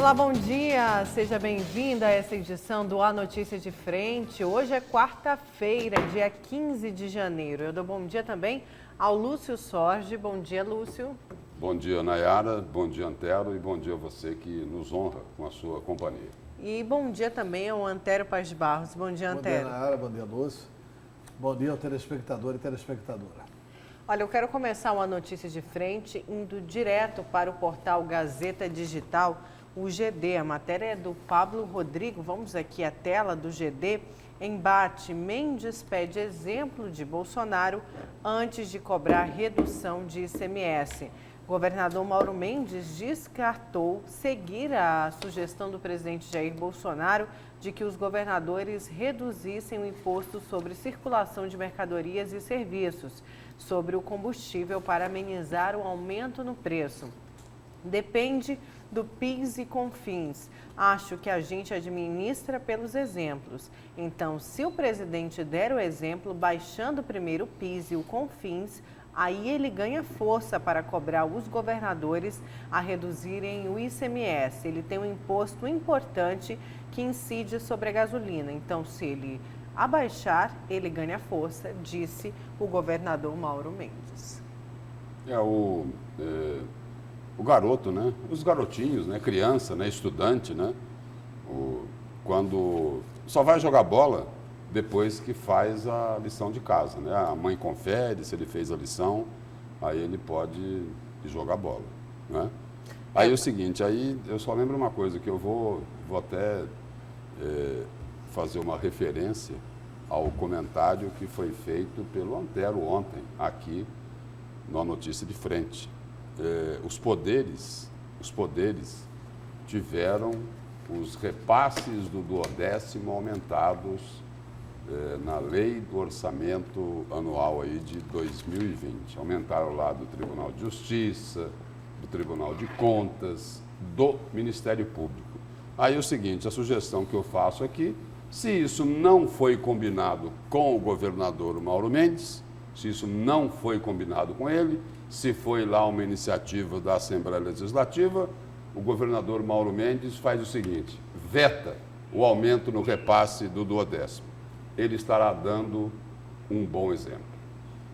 Olá, bom dia! Seja bem-vinda a essa edição do A Notícia de Frente. Hoje é quarta-feira, dia 15 de janeiro. Eu dou bom dia também ao Lúcio Sorge. Bom dia, Lúcio. Bom dia, Nayara. Bom dia, Antero. E bom dia a você que nos honra com a sua companhia. E bom dia também ao Antero Paz de Barros. Bom dia, Antero. Bom dia, Nayara. Bom dia, Lúcio. Bom dia ao telespectador e telespectadora. Olha, eu quero começar uma notícia de frente indo direto para o portal Gazeta Digital, o GD. A matéria é do Pablo Rodrigo. Vamos aqui à tela do GD. Embate: Mendes pede exemplo de Bolsonaro antes de cobrar redução de ICMS. Governador Mauro Mendes descartou seguir a sugestão do presidente Jair Bolsonaro de que os governadores reduzissem o imposto sobre circulação de mercadorias e serviços sobre o combustível para amenizar o aumento no preço. Depende do PIS e CONFINS. Acho que a gente administra pelos exemplos. Então, se o presidente der o exemplo, baixando primeiro o PIS e o CONFINS, aí ele ganha força para cobrar os governadores a reduzirem o ICMS. Ele tem um imposto importante que incide sobre a gasolina. Então, se ele abaixar, ele ganha força, disse o governador Mauro Mendes. O garoto, né? Os garotinhos, né? Criança, né? Estudante, né? Quando só vai jogar bola depois que faz a lição de casa, né? A mãe confere se ele fez a lição, aí ele pode jogar bola, né? Aí é o seguinte, aí eu só lembro uma coisa, que eu vou até fazer uma referência ao comentário que foi feito pelo Antero ontem, aqui na Notícia de Frente. Os poderes tiveram os repasses do duodécimo aumentados na lei do orçamento anual aí de 2020. Aumentaram lá do Tribunal de Justiça, do Tribunal de Contas, do Ministério Público. Aí é o seguinte, a sugestão que eu faço aqui, se isso não foi combinado com o governador Mauro Mendes, se isso não foi combinado com ele, se foi lá uma iniciativa da Assembleia Legislativa, o governador Mauro Mendes faz o seguinte, veta o aumento no repasse do duodécimo. Ele estará dando um bom exemplo.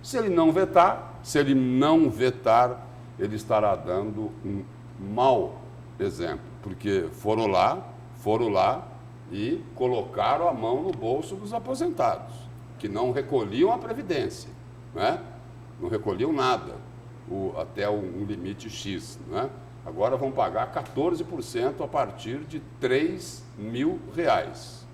Se ele não vetar, ele estará dando um mau exemplo, porque foram lá e colocaram a mão no bolso dos aposentados, que não recolhiam a Previdência, né? Não recolhiam nada, até um limite X, né? Agora vão pagar 14% a partir de R$3.000.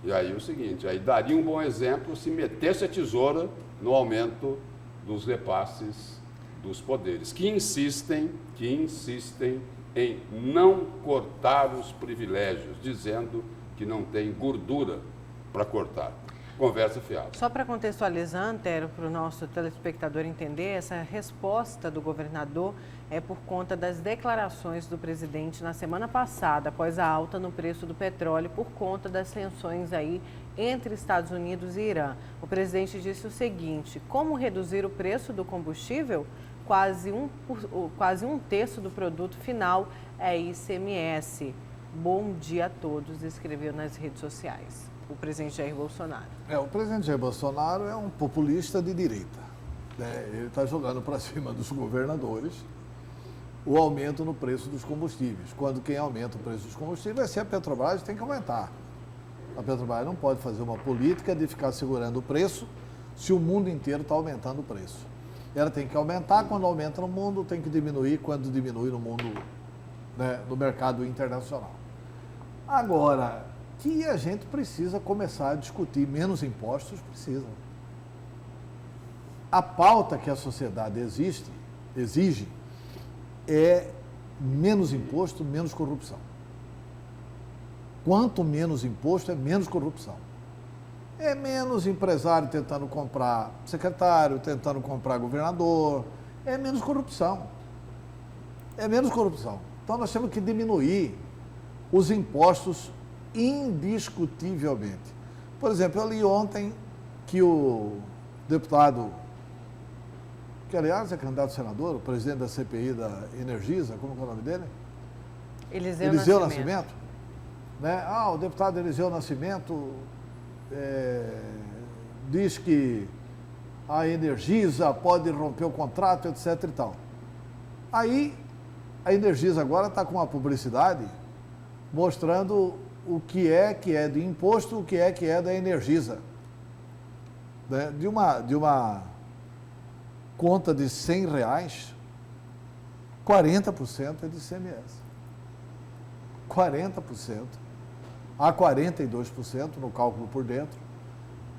E aí o seguinte, aí daria um bom exemplo se metesse a tesoura no aumento dos repasses dos poderes, que insistem em não cortar os privilégios, dizendo que não tem gordura para cortar. Conversa fiada. Só para contextualizar, Antero, para o nosso telespectador entender, essa resposta do governador é por conta das declarações do presidente na semana passada, após a alta no preço do petróleo, por conta das tensões aí entre Estados Unidos e Irã. O presidente disse o seguinte: como reduzir o preço do combustível? Quase um terço do produto final é ICMS. Bom dia a todos, escreveu nas redes sociais o presidente Jair Bolsonaro. O presidente Jair Bolsonaro é um populista de direita, né? Ele está jogando para cima dos governadores o aumento no preço dos combustíveis. Quando quem aumenta o preço dos combustíveis é se a Petrobras tem que aumentar. A Petrobras não pode fazer uma política de ficar segurando o preço se o mundo inteiro está aumentando o preço. Ela tem que aumentar, quando aumenta no mundo, tem que diminuir quando diminui no mundo, né, no mercado internacional. Agora, que a gente precisa começar a discutir menos impostos, precisa. A pauta que a sociedade exige é menos imposto, menos corrupção. Quanto menos imposto, é menos corrupção. É menos empresário tentando comprar secretário, tentando comprar governador, é menos corrupção. É menos corrupção. Então nós temos que diminuir os impostos indiscutivelmente. Por exemplo, eu li ontem que o deputado, que aliás é candidato a senador, o presidente da CPI da Energisa, como é o nome dele? Eliseu Nascimento. Né? O deputado Eliseu Nascimento diz que a Energisa pode romper o contrato, etc. e tal. Aí, a Energisa agora está com uma publicidade mostrando o que é de imposto, o que é da Energisa. Né? De uma conta de R$100, 40% é de ICMS. 40% a 42% no cálculo por dentro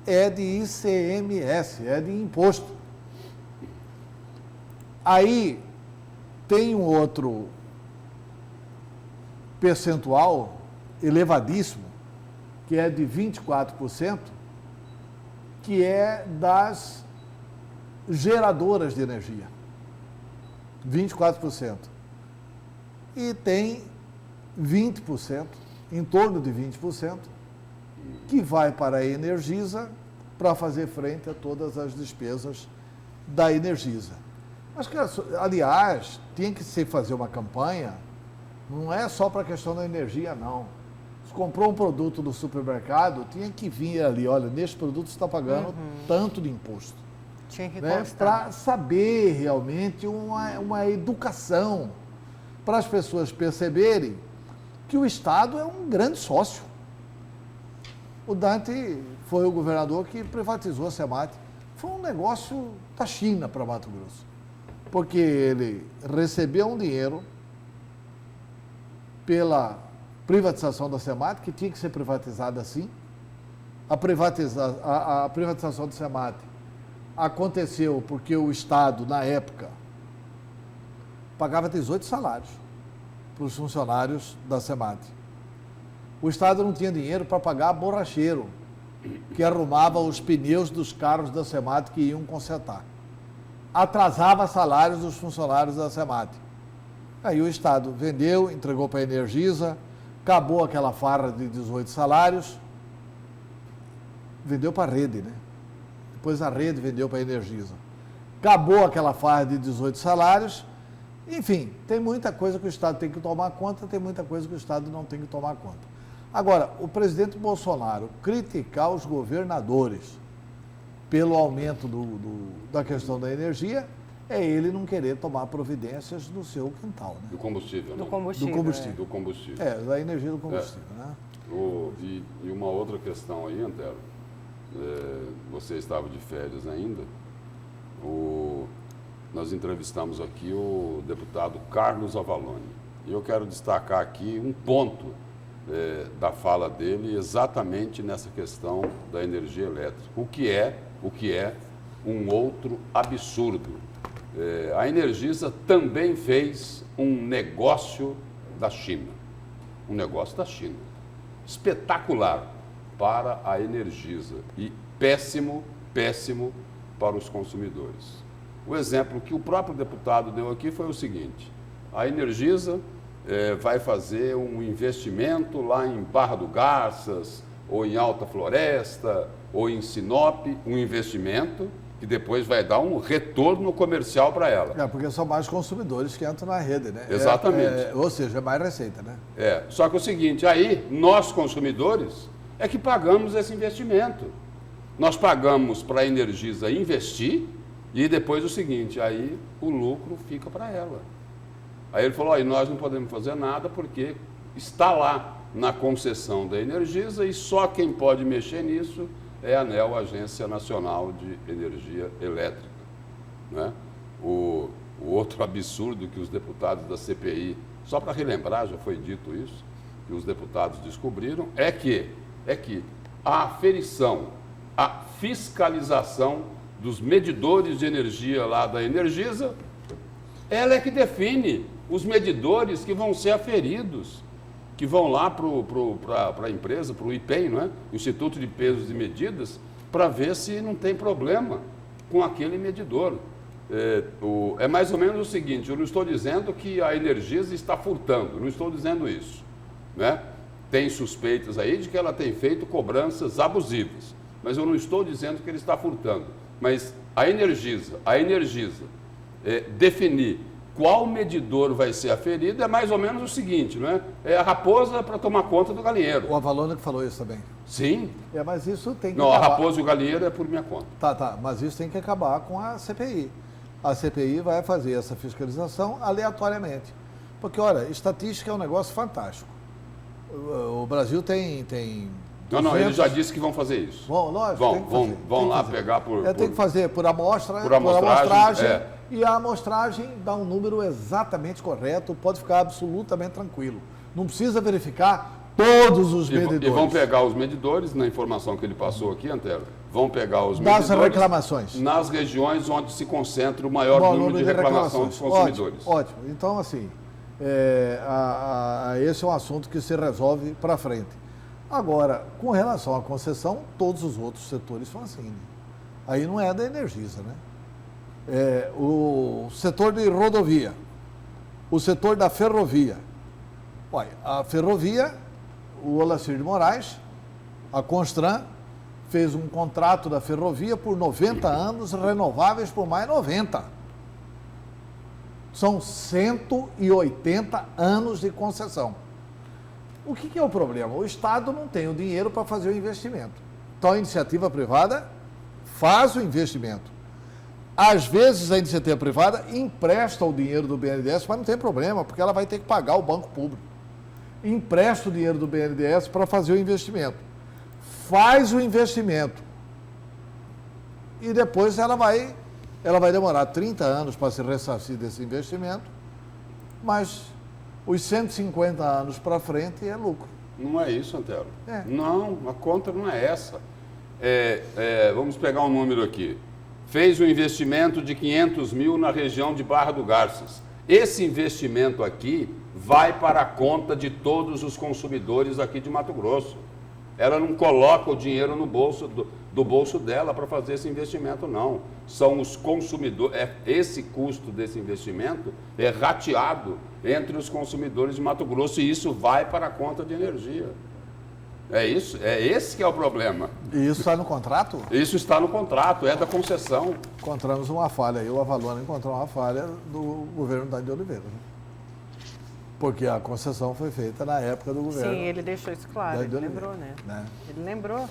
é de ICMS, é de imposto. Aí tem um outro percentual elevadíssimo, que é de 24%, que é das geradoras de energia. 24%. E tem 20%, em torno de 20%, que vai para a Energisa para fazer frente a todas as despesas da Energisa. Mas, aliás, tinha que se fazer uma campanha, não é só para a questão da energia, não. Se comprou um produto do supermercado, tinha que vir ali, olha, neste produto você está pagando tanto de imposto. Tinha que né? constar. Para saber realmente uma educação, para as pessoas perceberem que o Estado é um grande sócio. O Dante foi o governador que privatizou a SEMAT. Foi um negócio da China para Mato Grosso. Porque ele recebeu um dinheiro pela privatização da SEMAT, que tinha que ser privatizada assim. A privatização da SEMAT aconteceu porque o Estado, na época, pagava 18 salários para os funcionários da SEMAT. O Estado não tinha dinheiro para pagar borracheiro, que arrumava os pneus dos carros da SEMAT que iam consertar. Atrasava salários dos funcionários da SEMAT. Aí o Estado vendeu, entregou para a Energisa, acabou aquela farra de 18 salários, vendeu para a rede, né? Depois a rede vendeu para a Energisa. Acabou aquela farra de 18 salários. Enfim, tem muita coisa que o Estado tem que tomar conta, tem muita coisa que o Estado não tem que tomar conta. Agora, o presidente Bolsonaro criticar os governadores pelo aumento da questão da energia, é ele não querer tomar providências no seu quintal. Né? Do combustível, né? Do combustível. Do combustível. Da energia do combustível. Né? E uma outra questão aí, Antero, você estava de férias ainda, nós entrevistamos aqui o deputado Carlos Avalone. E eu quero destacar aqui um ponto da fala dele exatamente nessa questão da energia elétrica. O que é um outro absurdo. A Energisa também fez um negócio da China. Um negócio da China. Espetacular para a Energisa e péssimo para os consumidores. O exemplo que o próprio deputado deu aqui foi o seguinte: a Energisa vai fazer um investimento lá em Barra do Garças, ou em Alta Floresta, ou em Sinop, um investimento que depois vai dar um retorno comercial para ela. Porque são mais consumidores que entram na rede, né? Exatamente. Ou seja, é mais receita, né? Só que é o seguinte, aí nós consumidores é que pagamos esse investimento. Nós pagamos para a Energisa investir e depois o seguinte, aí o lucro fica para ela. Aí ele falou, e nós não podemos fazer nada porque está lá na concessão da Energisa e só quem pode mexer nisso é a ANEEL, Agência Nacional de Energia Elétrica. Né? O outro absurdo que os deputados da CPI, só para relembrar, já foi dito isso, que os deputados descobriram, é que a aferição, a fiscalização dos medidores de energia lá da Energisa, ela é que define os medidores que vão ser aferidos, que vão lá para a empresa, para o IPEM, não é? Instituto de Pesos e Medidas, para ver se não tem problema com aquele medidor. É mais ou menos o seguinte, eu não estou dizendo que a Energisa está furtando, não estou dizendo isso. Né? Tem suspeitas aí de que ela tem feito cobranças abusivas, mas eu não estou dizendo que ele está furtando. Mas a Energisa definir qual medidor vai ser aferido é mais ou menos o seguinte, não é? É a raposa para tomar conta do galinheiro. O Avalone que falou isso também. Sim. Mas isso tem que Não, acabar. a raposa e o galinheiro é por minha conta. Tá, mas isso tem que acabar com a CPI. A CPI vai fazer essa fiscalização aleatoriamente. Porque, olha, estatística é um negócio fantástico. O Brasil tem Não, ele já disse que vão fazer isso. Bom, lógico, Vão lá pegar por... Tem que fazer por amostra, por amostragem, e a amostragem dá um número exatamente correto, pode ficar absolutamente tranquilo. Não precisa verificar todos os medidores. E vão pegar os medidores, na informação que ele passou aqui, Antero, vão pegar os das medidores reclamações nas regiões onde se concentra o maior número de reclamação dos consumidores. Ótimo. Então, assim, esse é um assunto que se resolve para frente. Agora, com relação à concessão, todos os outros setores são assim. Né? Aí não é da Energisa, né? O setor de rodovia, o setor da ferrovia. Olha, a ferrovia, o Olacir de Moraes, a Constran, fez um contrato da ferrovia por 90 anos, renováveis por mais 90. São 180 anos de concessão. O que é o problema? O Estado não tem o dinheiro para fazer o investimento. Então, a iniciativa privada faz o investimento. Às vezes, a iniciativa privada empresta o dinheiro do BNDES, mas não tem problema, porque ela vai ter que pagar o banco público. Empresta o dinheiro do BNDES para fazer o investimento. Faz o investimento. E depois ela vai demorar 30 anos para se ressarcir desse investimento, mas os 150 anos para frente é lucro. Não é isso, Antero. É. Não, a conta não é essa. Vamos pegar um número aqui. Fez um investimento de 500 mil na região de Barra do Garças. Esse investimento aqui vai para a conta de todos os consumidores aqui de Mato Grosso. Ela não coloca o dinheiro no bolso do bolso dela para fazer esse investimento, não. São os consumidores. Esse custo desse investimento é rateado entre os consumidores de Mato Grosso e isso vai para a conta de energia. É isso, esse que é o problema. E isso está no contrato? Isso está no contrato, é da concessão. Encontramos uma falha aí, o Avalone encontrou uma falha do governo Dani de Oliveira. Né? Porque a concessão foi feita na época do governo. Sim, ele deixou isso claro, ele lembrou, né? Ele lembrou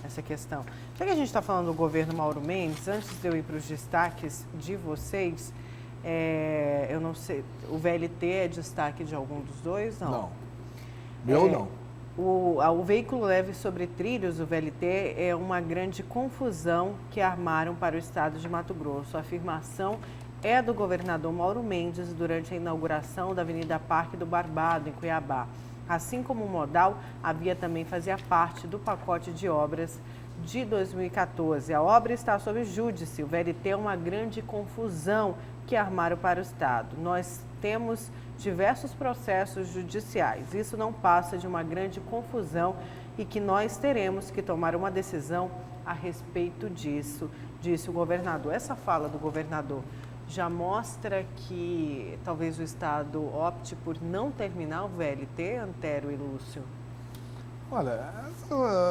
essa questão. Já que a gente está falando do governo Mauro Mendes, antes de eu ir para os destaques de vocês, eu não sei, o VLT é destaque de algum dos dois? Não. Meu não. O veículo leve sobre trilhos, o VLT, é uma grande confusão que armaram para o estado de Mato Grosso. A afirmação é do governador Mauro Mendes durante a inauguração da Avenida Parque do Barbado, em Cuiabá. Assim como o modal, a via também fazia parte do pacote de obras de 2014. A obra está sob júdice. O VLT é uma grande confusão que armaram para o estado. Nós temos diversos processos judiciais. Isso não passa de uma grande confusão e que nós teremos que tomar uma decisão a respeito disso, disse o governador. Essa fala do governador já mostra que talvez o Estado opte por não terminar o VLT, Antero e Lúcio? Olha,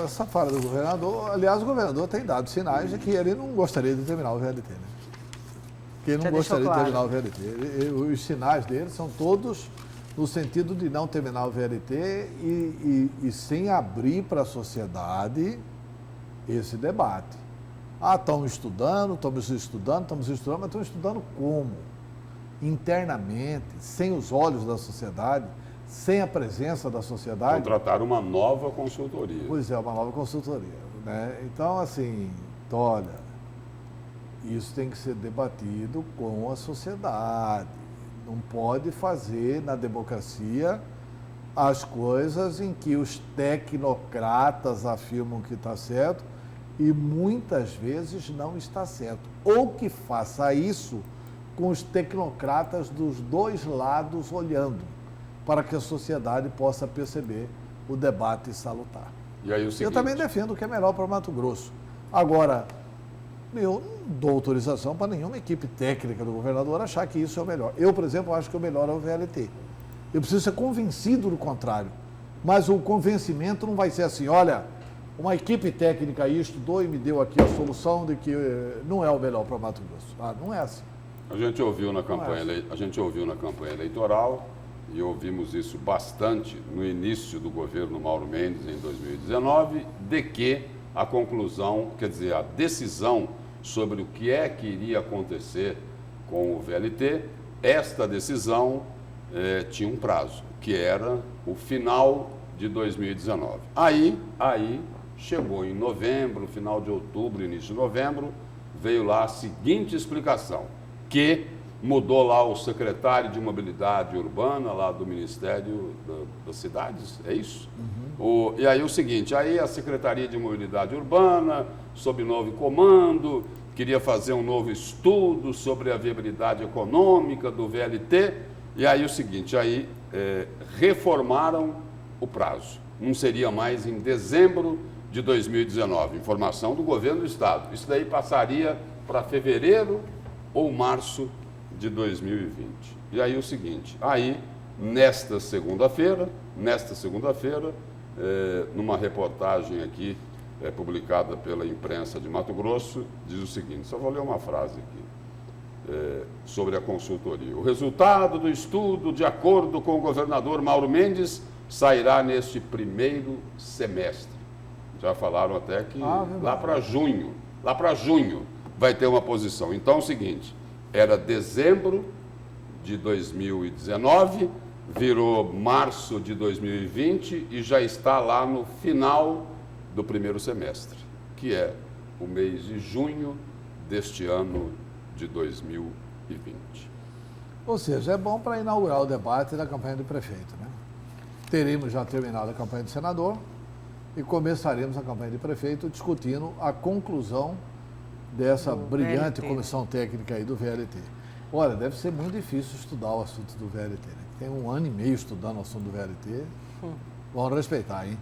essa fala do governador, aliás, o governador tem dado sinais de que ele não gostaria de terminar o VLT, né? Que ele não gostaria de terminar o VLT. Os sinais dele são todos no sentido de não terminar o VLT e sem abrir para a sociedade esse debate. Estamos estudando, mas estão estudando como? Internamente, sem os olhos da sociedade, sem a presença da sociedade. Contratar uma nova consultoria. Pois é, uma nova consultoria. Né? Então, assim, olha, isso tem que ser debatido com a sociedade. Não pode fazer na democracia as coisas em que os tecnocratas afirmam que está certo e muitas vezes não está certo. Ou que faça isso com os tecnocratas dos dois lados olhando, para que a sociedade possa perceber o debate salutar. E aí, o seguinte... Eu também defendo o que é melhor para Mato Grosso. Agora, eu não dou autorização para nenhuma equipe técnica do governador achar que isso é o melhor. Eu, por exemplo, acho que o melhor é o VLT. Eu preciso ser convencido do contrário. Mas o convencimento não vai ser assim, olha, uma equipe técnica aí estudou e me deu aqui a solução de que não é o melhor para Mato Grosso. Não é assim. A gente ouviu na campanha eleitoral e ouvimos isso bastante no início do governo Mauro Mendes em 2019, de que a conclusão, quer dizer, a decisão sobre o que é que iria acontecer com o VLT, esta decisão tinha um prazo, que era o final de 2019. Aí chegou em novembro, final de outubro, início de novembro, veio lá a seguinte explicação, que mudou lá o secretário de Mobilidade Urbana, lá do Ministério das Cidades, é isso? Uhum. E aí o seguinte, aí a Secretaria de Mobilidade Urbana, sob novo comando, queria fazer um novo estudo sobre a viabilidade econômica do VLT, e aí o seguinte, aí reformaram o prazo. Não seria mais em dezembro de 2019, informação do governo do Estado. Isso daí passaria para fevereiro ou março de 2020. E aí o seguinte, aí nesta segunda-feira, numa reportagem aqui publicada pela imprensa de Mato Grosso, diz o seguinte, só vou ler uma frase aqui, sobre a consultoria. O resultado do estudo, de acordo com o governador Mauro Mendes, sairá neste primeiro semestre. Já falaram até que lá para junho vai ter uma posição. Então é o seguinte, era dezembro de 2019, virou março de 2020 e já está lá no final do primeiro semestre, que é o mês de junho deste ano de 2020. Ou seja, é bom para inaugurar o debate da campanha do prefeito, né? Teríamos já terminado a campanha do senador e começaremos a campanha de prefeito discutindo a conclusão dessa brilhante comissão técnica aí do VLT. Olha, deve ser muito difícil estudar o assunto do VLT, né? Tem 1 ano e meio estudando o assunto do VLT. Vamos respeitar, hein?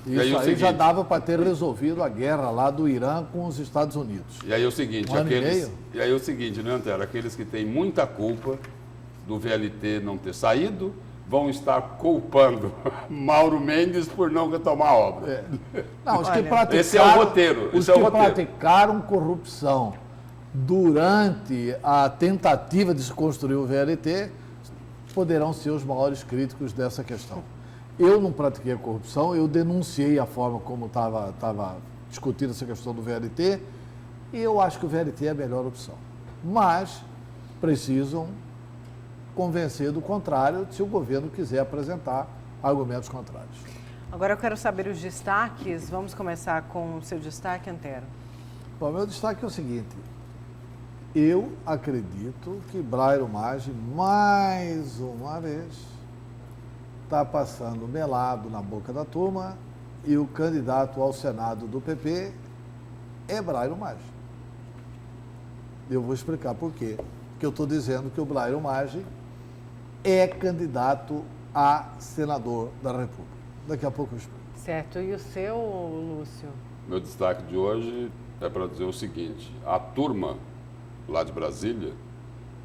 Isso aí seguinte, já dava para ter resolvido a guerra lá do Irã com os Estados Unidos. E aí o seguinte, né, Antero? Aqueles que têm muita culpa do VLT não ter saído, vão estar culpando Mauro Mendes por não retomar a obra. Não, os que praticaram, esse é o roteiro. Os que praticaram corrupção durante a tentativa de se construir o VLT poderão ser os maiores críticos dessa questão. Eu não pratiquei a corrupção, eu denunciei a forma como estava discutida essa questão do VLT e eu acho que o VLT é a melhor opção. Mas precisam convencer do contrário se o governo quiser apresentar argumentos contrários. Agora eu quero saber os destaques. Vamos começar com o seu destaque, Antero. Bom, meu destaque é o seguinte. Eu acredito que Brairo Maggi, mais uma vez, está passando melado na boca da turma e o candidato ao Senado do PP é Brairo Maggi. Eu vou explicar por quê. Porque eu estou dizendo que o Brairo Maggi é candidato a senador da República. Daqui a pouco eu explico. Certo. E o seu, Lúcio? Meu destaque de hoje é para dizer o seguinte, a turma lá de Brasília,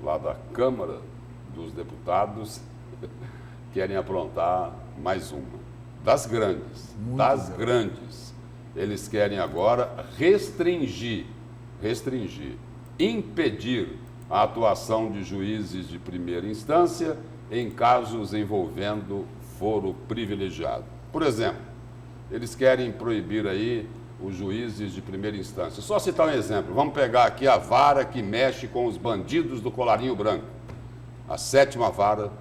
lá da Câmara dos Deputados, querem aprontar mais uma. Das grandes. Eles querem agora restringir, impedir a atuação de juízes de primeira instância em casos envolvendo foro privilegiado. Por exemplo, eles querem proibir aí os juízes de primeira instância. Só citar um exemplo, vamos pegar aqui a vara que mexe com os bandidos do colarinho branco, a 7ª vara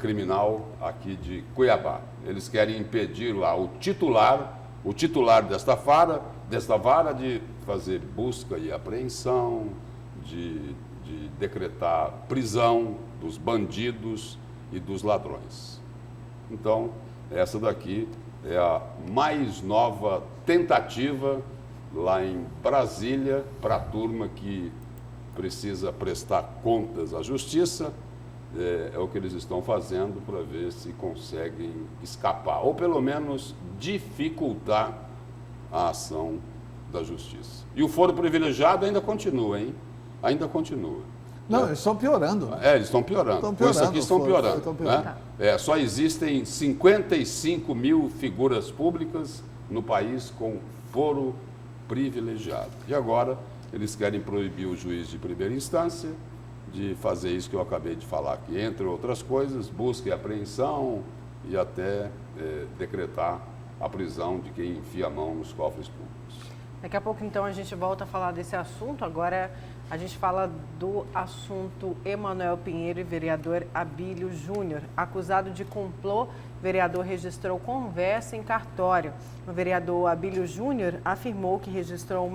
criminal aqui de Cuiabá. Eles querem impedir lá o titular desta vara de fazer busca e apreensão, de decretar prisão dos bandidos e dos ladrões. Então, essa daqui é a mais nova tentativa lá em Brasília para a turma que precisa prestar contas à Justiça. É o que eles estão fazendo para ver se conseguem escapar, ou pelo menos dificultar a ação da Justiça. E o foro privilegiado ainda continua, hein? Ainda continua. Não, eles estão piorando. Eles estão piorando. Com isso aqui estão piorando. Né? Só existem 55 mil figuras públicas no país com foro privilegiado. E agora eles querem proibir o juiz de primeira instância de fazer isso que eu acabei de falar aqui, entre outras coisas, busca e apreensão e até decretar a prisão de quem enfia a mão nos cofres públicos. Daqui a pouco, então, a gente volta a falar desse assunto. Agora, a gente fala do assunto Emanuel Pinheiro e vereador Abílio Júnior. Acusado de complô, o vereador registrou conversa em cartório. O vereador Abílio Júnior afirmou que registrou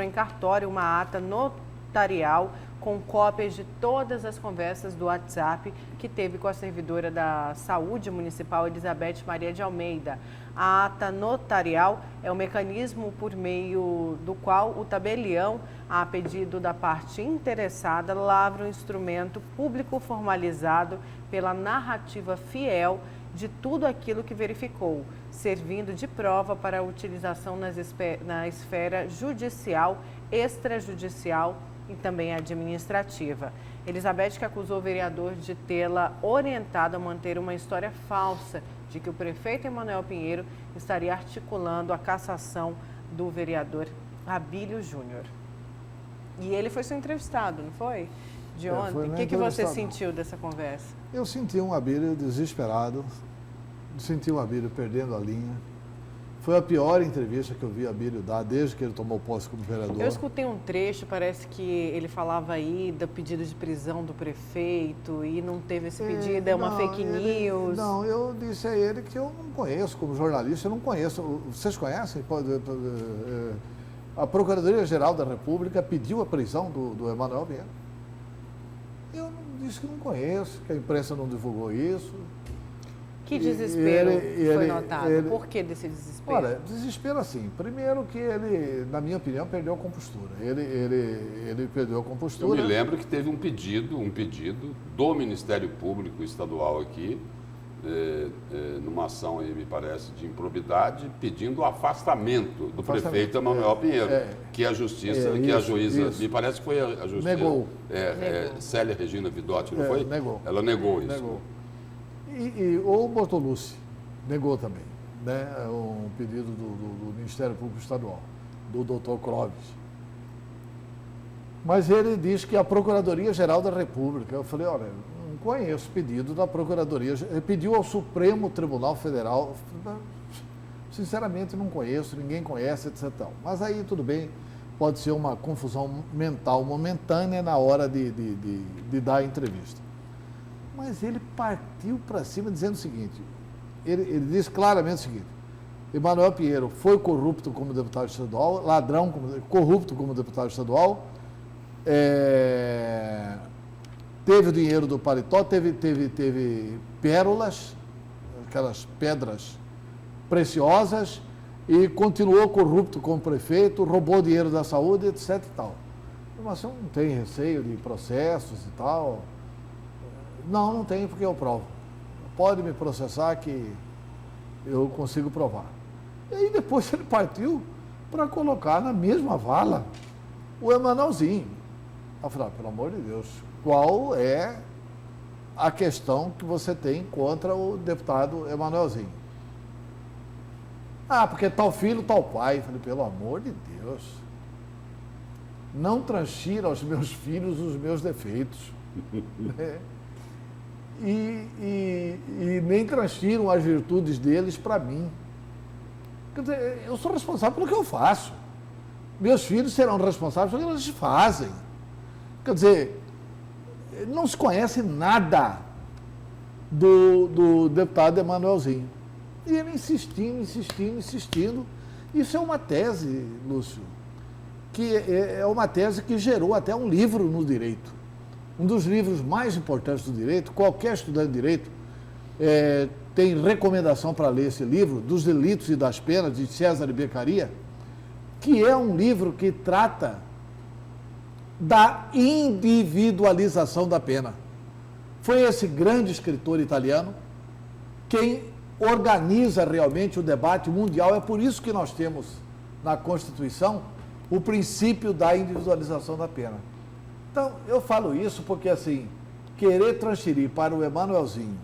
em cartório uma ata notarial com cópias de todas as conversas do WhatsApp que teve com a servidora da Saúde Municipal, Elizabeth Maria de Almeida. A ata notarial é o mecanismo por meio do qual o tabelião, a pedido da parte interessada, lavra um instrumento público formalizado pela narrativa fiel de tudo aquilo que verificou, servindo de prova para a utilização na esfera judicial, extrajudicial e também administrativa. Elizabeth, que acusou o vereador de tê-la orientado a manter uma história falsa de que o prefeito Emanuel Pinheiro estaria articulando a cassação do vereador Abílio Júnior. E ele foi seu entrevistado, não foi? De ontem. O que você sentiu dessa conversa? Eu senti um Abílio desesperado, senti um Abílio perdendo a linha. Foi a pior entrevista que eu vi Abílio dar desde que ele tomou posse como vereador. Eu escutei um trecho, parece que ele falava aí do pedido de prisão do prefeito e não teve esse pedido, é uma fake news. Não, eu disse a ele que eu não conheço, como jornalista, eu não conheço. Vocês conhecem? A Procuradoria-Geral da República pediu a prisão do Emanuel Pinheiro. Eu disse que não conheço, que a imprensa não divulgou isso. Que desespero foi notado? Por que desse desespero? Olha, desespero assim. Primeiro que ele, na minha opinião, perdeu a compostura. Ele perdeu a compostura. Eu me lembro que teve um pedido do Ministério Público Estadual aqui, numa ação aí, me parece, de improbidade, pedindo o afastamento do prefeito Emanuel Pinheiro, que a justiça, que a juíza, me parece que foi a justiça. Negou. Célia Regina Vidotti, não foi? Negou. Ela negou isso. Negou. O Bortolucci negou também, né? Um pedido do Ministério Público Estadual, do Dr. Clóvis. Mas ele diz que a Procuradoria-Geral da República, eu falei, olha, não conheço pedido da Procuradoria, ele pediu ao Supremo Tribunal Federal, sinceramente não conheço, ninguém conhece, etc. Mas aí tudo bem, pode ser uma confusão mental momentânea na hora de dar a entrevista. Mas ele partiu para cima dizendo o seguinte, ele disse claramente o seguinte, Emanuel Pinheiro foi corrupto como deputado estadual, ladrão, corrupto como deputado estadual, teve o dinheiro do paletó, teve pérolas, aquelas pedras preciosas, e continuou corrupto como prefeito, roubou dinheiro da saúde, etc. e tal. Mas você não tem receio de processos e tal? Não tenho, porque eu provo. Pode me processar que eu consigo provar. E aí depois ele partiu para colocar na mesma vala o Emanuelzinho. Eu falei, pelo amor de Deus, qual é a questão que você tem contra o deputado Emanuelzinho? Porque tal filho, tal pai. Eu falei, pelo amor de Deus, não transfira aos meus filhos os meus defeitos. E nem transfiram as virtudes deles para mim. Quer dizer, eu sou responsável pelo que eu faço. Meus filhos serão responsáveis pelo que eles fazem. Quer dizer, não se conhece nada do deputado Emanuelzinho. E ele insistindo. Isso é uma tese, Lúcio, que é uma tese que gerou até um livro no direito. Um dos livros mais importantes do direito, qualquer estudante de direito tem recomendação para ler esse livro, Dos Delitos e das Penas, de César Beccaria, que é um livro que trata da individualização da pena. Foi esse grande escritor italiano quem organiza realmente o debate mundial. É por isso que nós temos na Constituição o princípio da individualização da pena. Então, eu falo isso porque, assim, querer transferir para o Emanuelzinho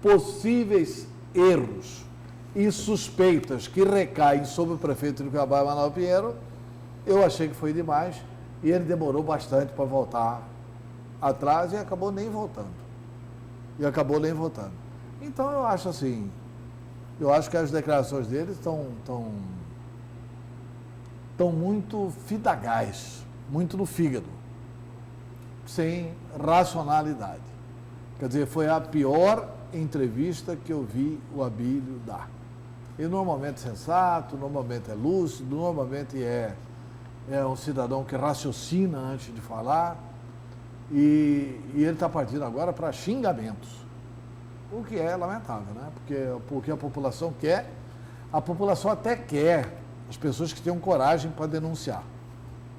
possíveis erros e suspeitas que recaem sobre o prefeito de Cuiabá, Emanuel Pinheiro, Eu achei que foi demais e ele demorou bastante para voltar atrás e acabou nem voltando. Então eu acho assim, eu acho que as declarações dele estão muito fidagais, muito no fígado, sem racionalidade. Quer dizer, foi a pior entrevista que eu vi o Abílio dar. Ele normalmente é sensato, normalmente é lúcido, normalmente é um cidadão que raciocina antes de falar, e ele está partindo agora para xingamentos, o que é lamentável, né? Porque a população quer, a população até quer as pessoas que tenham coragem para denunciar.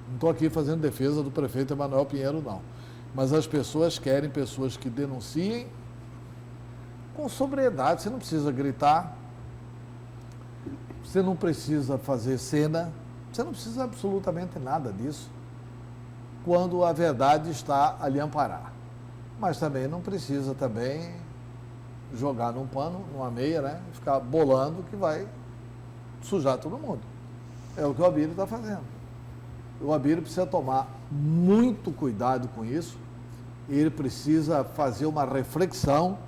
Não estou aqui fazendo defesa do prefeito Emanuel Pinheiro, não, mas as pessoas querem pessoas que denunciem com sobriedade. Você não precisa gritar, você não precisa fazer cena, você não precisa absolutamente nada disso, quando a verdade está a lhe amparar. Mas também não precisa jogar num pano, numa meia, né? Ficar bolando que vai sujar todo mundo. É o que o Abílio está fazendo. O Abílio precisa tomar muito cuidado com isso, ele precisa fazer uma reflexão.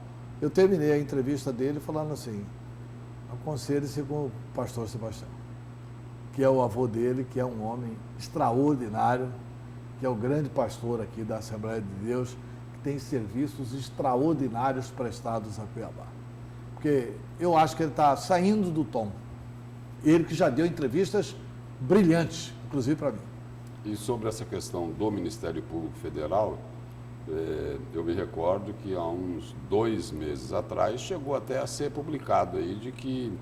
Eu terminei a entrevista dele falando assim: aconselhe-se com o pastor Sebastião, que é o avô dele, que é um homem extraordinário, que é o grande pastor aqui da Assembleia de Deus, que tem serviços extraordinários prestados a Cuiabá. Porque eu acho que ele está saindo do tom. Ele que já deu entrevistas brilhantes, inclusive para mim. E sobre essa questão do Ministério Público Federal, eu me recordo que há uns 2 meses atrás chegou até a ser publicado aí de que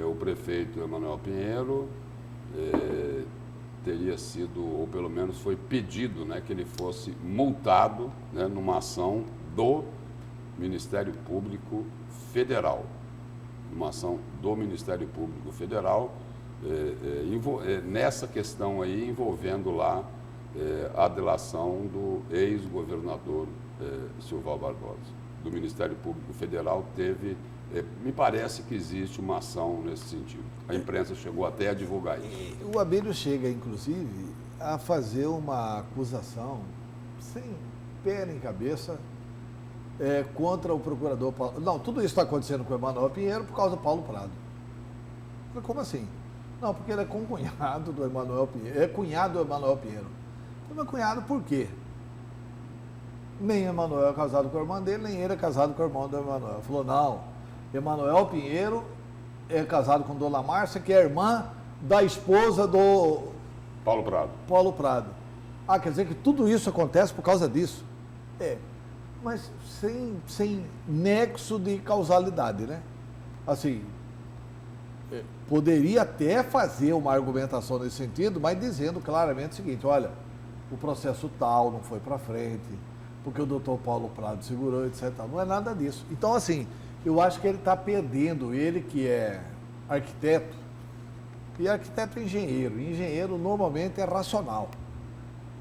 o prefeito Emanuel Pinheiro teria sido, ou pelo menos foi pedido, né, que ele fosse multado, né, numa ação do Ministério Público Federal. Uma ação do Ministério Público Federal, nessa questão aí, envolvendo lá a delação do ex-governador Silval Barbosa. Do Ministério Público Federal teve, me parece que existe uma ação nesse sentido. A imprensa chegou até a divulgar isso. O Abílio chega, inclusive, a fazer uma acusação sem pé nem cabeça contra o procurador Paulo. Não, tudo isso está acontecendo com o Emanuel Pinheiro por causa do Paulo Prado. Como assim? Não, porque ele é concunhado do Emanuel Pinheiro, é cunhado do Emanuel Pinheiro. Mas cunhado por quê? Nem Emanuel é casado com a irmã dele, nem ele é casado com o irmão do Emanuel. Falou, não, Emanuel Pinheiro é casado com Dona Márcia, que é irmã da esposa do Paulo Prado. Ah, quer dizer que tudo isso acontece por causa disso? Mas sem nexo de causalidade, né? Assim, poderia até fazer uma argumentação nesse sentido, mas dizendo claramente o seguinte: olha, o processo tal não foi para frente, porque o doutor Paulo Prado segurou, etc. Não é nada disso. Então, assim, eu acho que ele está perdendo, ele que é arquiteto, e arquiteto é engenheiro. Engenheiro normalmente é racional.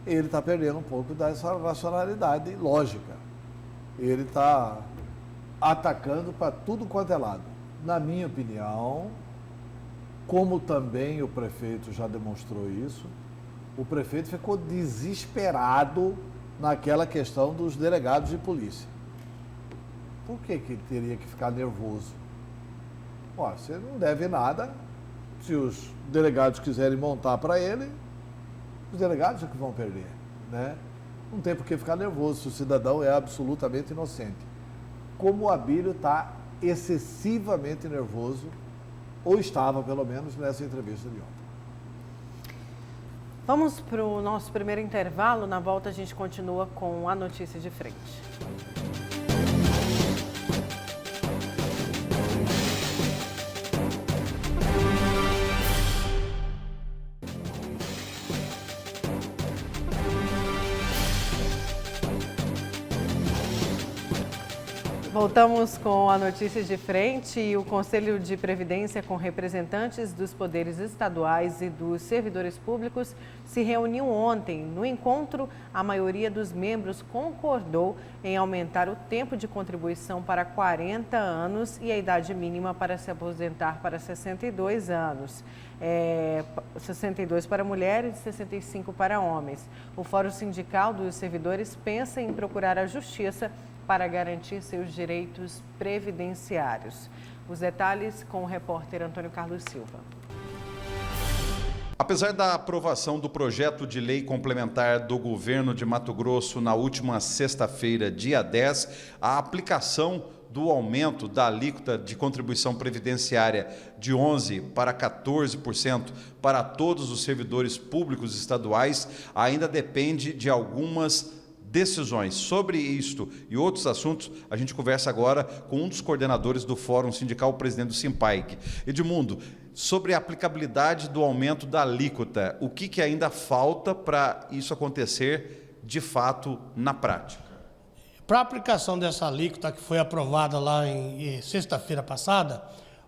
Ele está perdendo um pouco dessa racionalidade lógica. Ele está atacando para tudo quanto é lado. Na minha opinião, como também o prefeito já demonstrou isso, o prefeito ficou desesperado naquela questão dos delegados de polícia. Por que ele teria que ficar nervoso? Você não deve nada. Se os delegados quiserem montar para ele, os delegados é que vão perder, né? Não tem por que ficar nervoso se o cidadão é absolutamente inocente. Como o Abílio está excessivamente nervoso, ou estava, pelo menos, nessa entrevista de ontem. Vamos para o nosso primeiro intervalo. Na volta a gente continua com a notícia de frente. Voltamos com a notícia de frente e o Conselho de Previdência, com representantes dos poderes estaduais e dos servidores públicos, se reuniu ontem. No encontro, a maioria dos membros concordou em aumentar o tempo de contribuição para 40 anos e a idade mínima para se aposentar para 62 anos. 62 para mulheres e 65 para homens. O Fórum Sindical dos Servidores pensa em procurar a justiça para garantir seus direitos previdenciários. Os detalhes com o repórter Antônio Carlos Silva. Apesar da aprovação do projeto de lei complementar do governo de Mato Grosso na última sexta-feira, dia 10, a aplicação do aumento da alíquota de contribuição previdenciária de 11% para 14% para todos os servidores públicos estaduais ainda depende de algumas decisões. Sobre isto e outros assuntos, a gente conversa agora com um dos coordenadores do Fórum Sindical, o presidente do Simpaic. Edmundo, sobre a aplicabilidade do aumento da alíquota, o que ainda falta para isso acontecer de fato na prática? Para a aplicação dessa alíquota que foi aprovada lá em sexta-feira passada,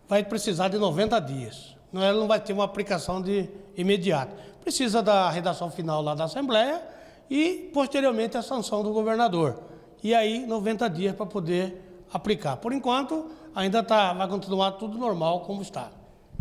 vai precisar de 90 dias. Ela não vai ter uma aplicação de imediata. Precisa da redação final lá da Assembleia e, posteriormente, a sanção do governador. E aí, 90 dias para poder aplicar. Por enquanto, ainda vai continuar tudo normal como está.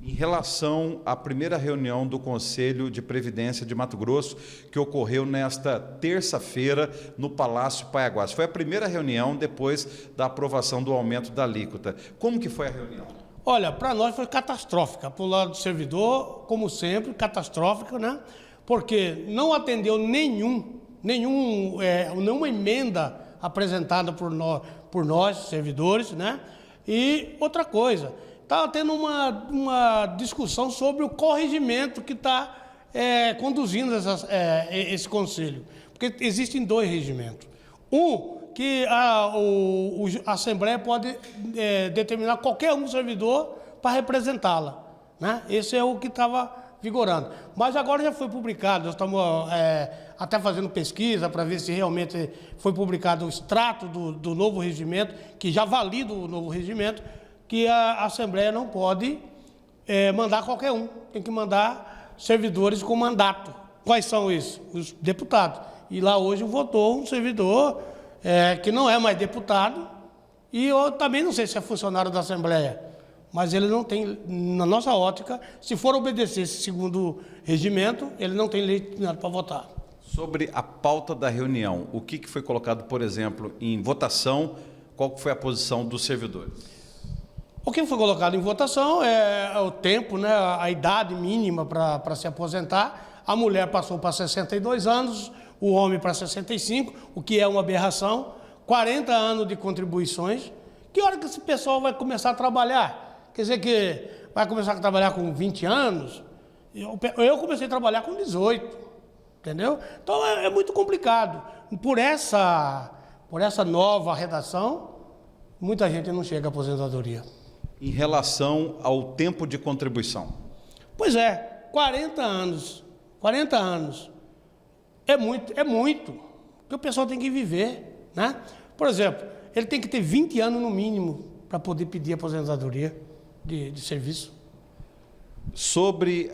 Em relação à primeira reunião do Conselho de Previdência de Mato Grosso, que ocorreu nesta terça-feira no Palácio Paiaguás. Foi a primeira reunião depois da aprovação do aumento da alíquota. Como que foi a reunião? Olha, para nós foi catastrófica. Para o lado do servidor, como sempre, catastrófica, né? Porque não atendeu nenhuma emenda apresentada por nós, servidores, né? E outra coisa, estava tendo uma discussão sobre o corregimento que está conduzindo esse conselho. Porque existem dois regimentos. Um, que a Assembleia pode determinar qualquer um servidor para representá-la, né? Esse é o que estava vigorando. Mas agora já foi publicado, nós estamos até fazendo pesquisa para ver se realmente foi publicado o extrato do novo regimento, que já valida o novo regimento, que a Assembleia não pode mandar qualquer um, tem que mandar servidores com mandato. Quais são esses? Os deputados. E lá hoje votou um servidor que não é mais deputado, e eu também não sei se é funcionário da Assembleia, mas ele não tem, na nossa ótica, se for obedecer esse segundo regimento, ele não tem legitimidade para votar. Sobre a pauta da reunião, o que foi colocado, por exemplo, em votação, qual foi a posição dos servidores? O que foi colocado em votação é o tempo, né, a idade mínima para se aposentar. A mulher passou para 62 anos, o homem para 65, o que é uma aberração. 40 anos de contribuições. Que hora que esse pessoal vai começar a trabalhar? Quer dizer que vai começar a trabalhar com 20 anos? Eu comecei a trabalhar com 18, entendeu? Então é muito complicado. Por essa nova redação, muita gente não chega à aposentadoria. Em relação ao tempo de contribuição? Pois é, 40 anos. 40 anos é muito, porque o pessoal tem que viver, né? Por exemplo, ele tem que ter 20 anos no mínimo para poder pedir aposentadoria de serviço. Sobre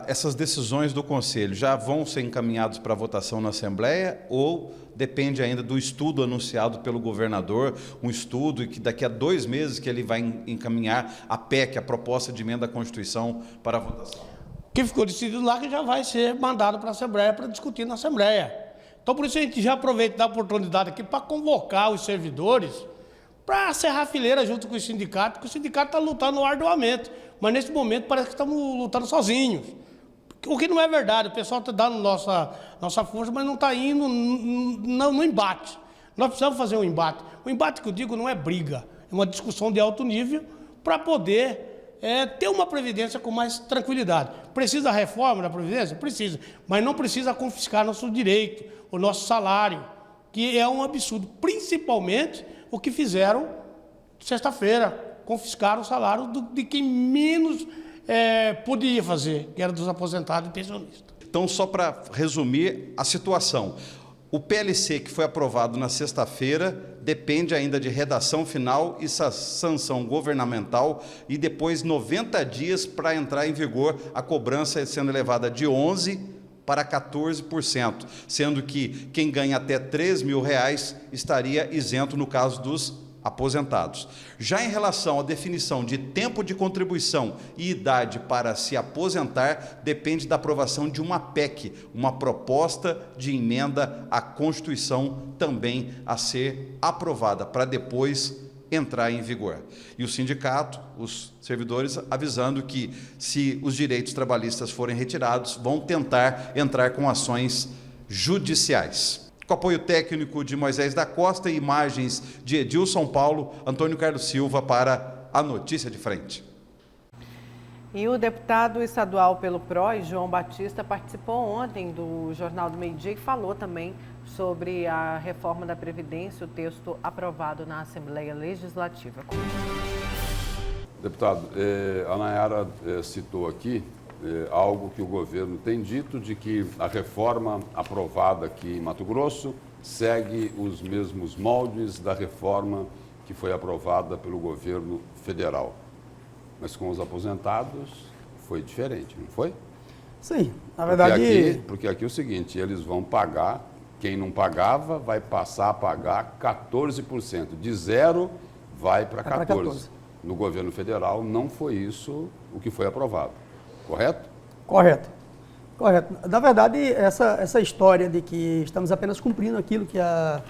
essas decisões do Conselho, já vão ser encaminhados para votação na Assembleia ou depende ainda do estudo anunciado pelo governador, um estudo que daqui a 2 meses que ele vai encaminhar a PEC, a proposta de emenda à Constituição, para a votação? O que ficou decidido lá que já vai ser mandado para a Assembleia para discutir na Assembleia. Então, por isso a gente já aproveita da oportunidade aqui para convocar os servidores para serrar a fileira junto com o sindicato, porque o sindicato está lutando arduamente, mas nesse momento parece que estamos lutando sozinhos. O que não é verdade, o pessoal está dando nossa força, mas não está indo no embate. Nós precisamos fazer um embate. O embate que eu digo não é briga, é uma discussão de alto nível para poder ter uma Previdência com mais tranquilidade. Precisa reforma da Previdência? Precisa, mas não precisa confiscar nosso direito, o nosso salário, que é um absurdo, principalmente o que fizeram sexta-feira, confiscaram o salário de quem menos podia fazer, que era dos aposentados e pensionistas. Então, só para resumir a situação, o PLC que foi aprovado na sexta-feira depende ainda de redação final e sanção governamental e depois 90 dias para entrar em vigor a cobrança sendo elevada de 11% para 14%, sendo que quem ganha até R$ 3.000 estaria isento no caso dos aposentados. Já em relação à definição de tempo de contribuição e idade para se aposentar, depende da aprovação de uma PEC, uma proposta de emenda à Constituição, também a ser aprovada, para depois entrar em vigor. E o sindicato, os servidores, avisando que, se os direitos trabalhistas forem retirados, vão tentar entrar com ações judiciais. Com apoio técnico de Moisés da Costa e imagens de Edilson Paulo, Antônio Carlos Silva para a Notícia de Frente. E o deputado estadual pelo PROS, João Batista, participou ontem do Jornal do Meio-Dia e falou também sobre a reforma da Previdência, o texto aprovado na Assembleia Legislativa. Deputado, a Nayara citou aqui algo que o governo tem dito, de que a reforma aprovada aqui em Mato Grosso segue os mesmos moldes da reforma que foi aprovada pelo governo federal. Mas com os aposentados foi diferente, não foi? Sim, na verdade... Porque aqui é o seguinte, eles vão pagar, quem não pagava vai passar a pagar 14%, de 0 vai para 14%. No governo federal não foi isso o que foi aprovado. Correto? Correto. Na verdade, essa história de que estamos apenas cumprindo aquilo que a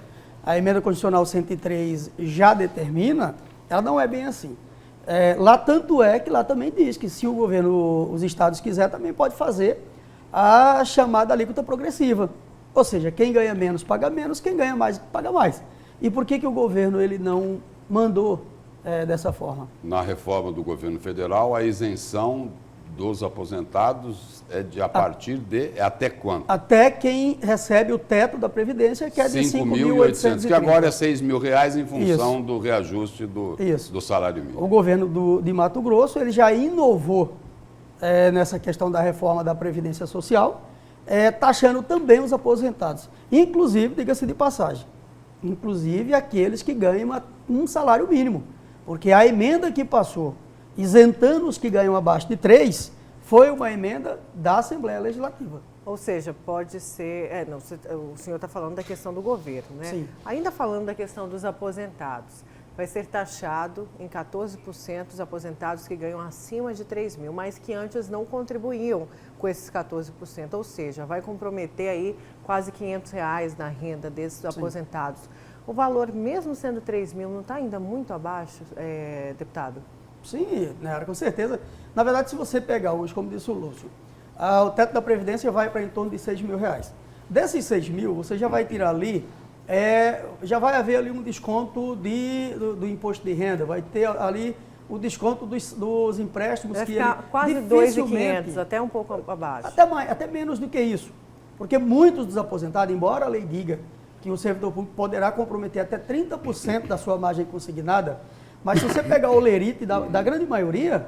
Emenda Constitucional 103 já determina, ela não é bem assim. Lá tanto é que lá também diz que se o governo, os estados quiser, também pode fazer a chamada alíquota progressiva. Ou seja, quem ganha menos paga menos, quem ganha mais paga mais. E por que o governo ele não mandou dessa forma? Na reforma do governo federal, a isenção dos aposentados é de a partir de até quanto? Até quem recebe o teto da Previdência, que é de 5.830. Que agora é R$6.000 em função do reajuste do salário mínimo. O governo de Mato Grosso ele já inovou nessa questão da reforma da Previdência Social, taxando também os aposentados. Inclusive, diga-se de passagem, inclusive aqueles que ganham um salário mínimo. Porque a emenda que passou isentando os que ganham abaixo de 3, foi uma emenda da Assembleia Legislativa. Ou seja, pode ser... o senhor está falando da questão do governo, né? Sim. Ainda falando da questão dos aposentados, vai ser taxado em 14% os aposentados que ganham acima de 3 mil, mas que antes não contribuíam com esses 14%. Ou seja, vai comprometer aí quase R$500 na renda desses aposentados. O valor, mesmo sendo 3 mil, não está ainda muito abaixo, deputado? Sim, né, com certeza. Na verdade, se você pegar hoje, como disse o Lúcio, o teto da Previdência vai para em torno de R$6.000. Desses 6 mil, você já vai tirar ali, já vai haver ali um desconto do imposto de renda, vai ter ali o desconto dos empréstimos vai que ficar quase R$2.500, até um pouco abaixo. Até menos do que isso. Porque muitos dos aposentados, embora a lei diga que o servidor público poderá comprometer até 30% da sua margem consignada, mas se você pegar o lerite da grande maioria,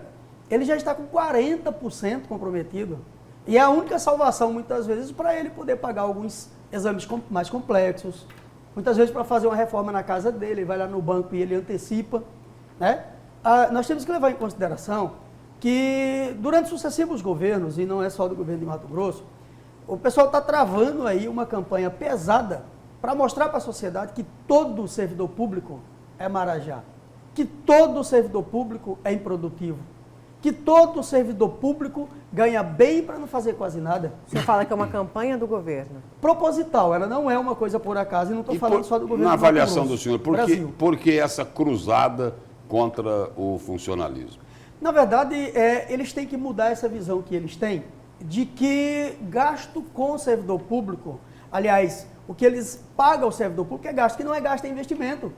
ele já está com 40% comprometido. E é a única salvação, muitas vezes, para ele poder pagar alguns exames mais complexos. Muitas vezes, para fazer uma reforma na casa dele, ele vai lá no banco e ele antecipa. Né? Nós temos que levar em consideração que, durante sucessivos governos, e não é só do governo de Mato Grosso, o pessoal está travando aí uma campanha pesada para mostrar para a sociedade que todo servidor público é marajá. Que todo servidor público é improdutivo, que todo servidor público ganha bem para não fazer quase nada. Você fala que é uma campanha do governo? Proposital, ela não é uma coisa por acaso, e não estou falando só do governo. Na avaliação do senhor, por que essa cruzada contra o funcionalismo? Na verdade, eles têm que mudar essa visão que eles têm, de que gasto com o servidor público, aliás, o que eles pagam ao servidor público é gasto, que não é gasto, é investimento.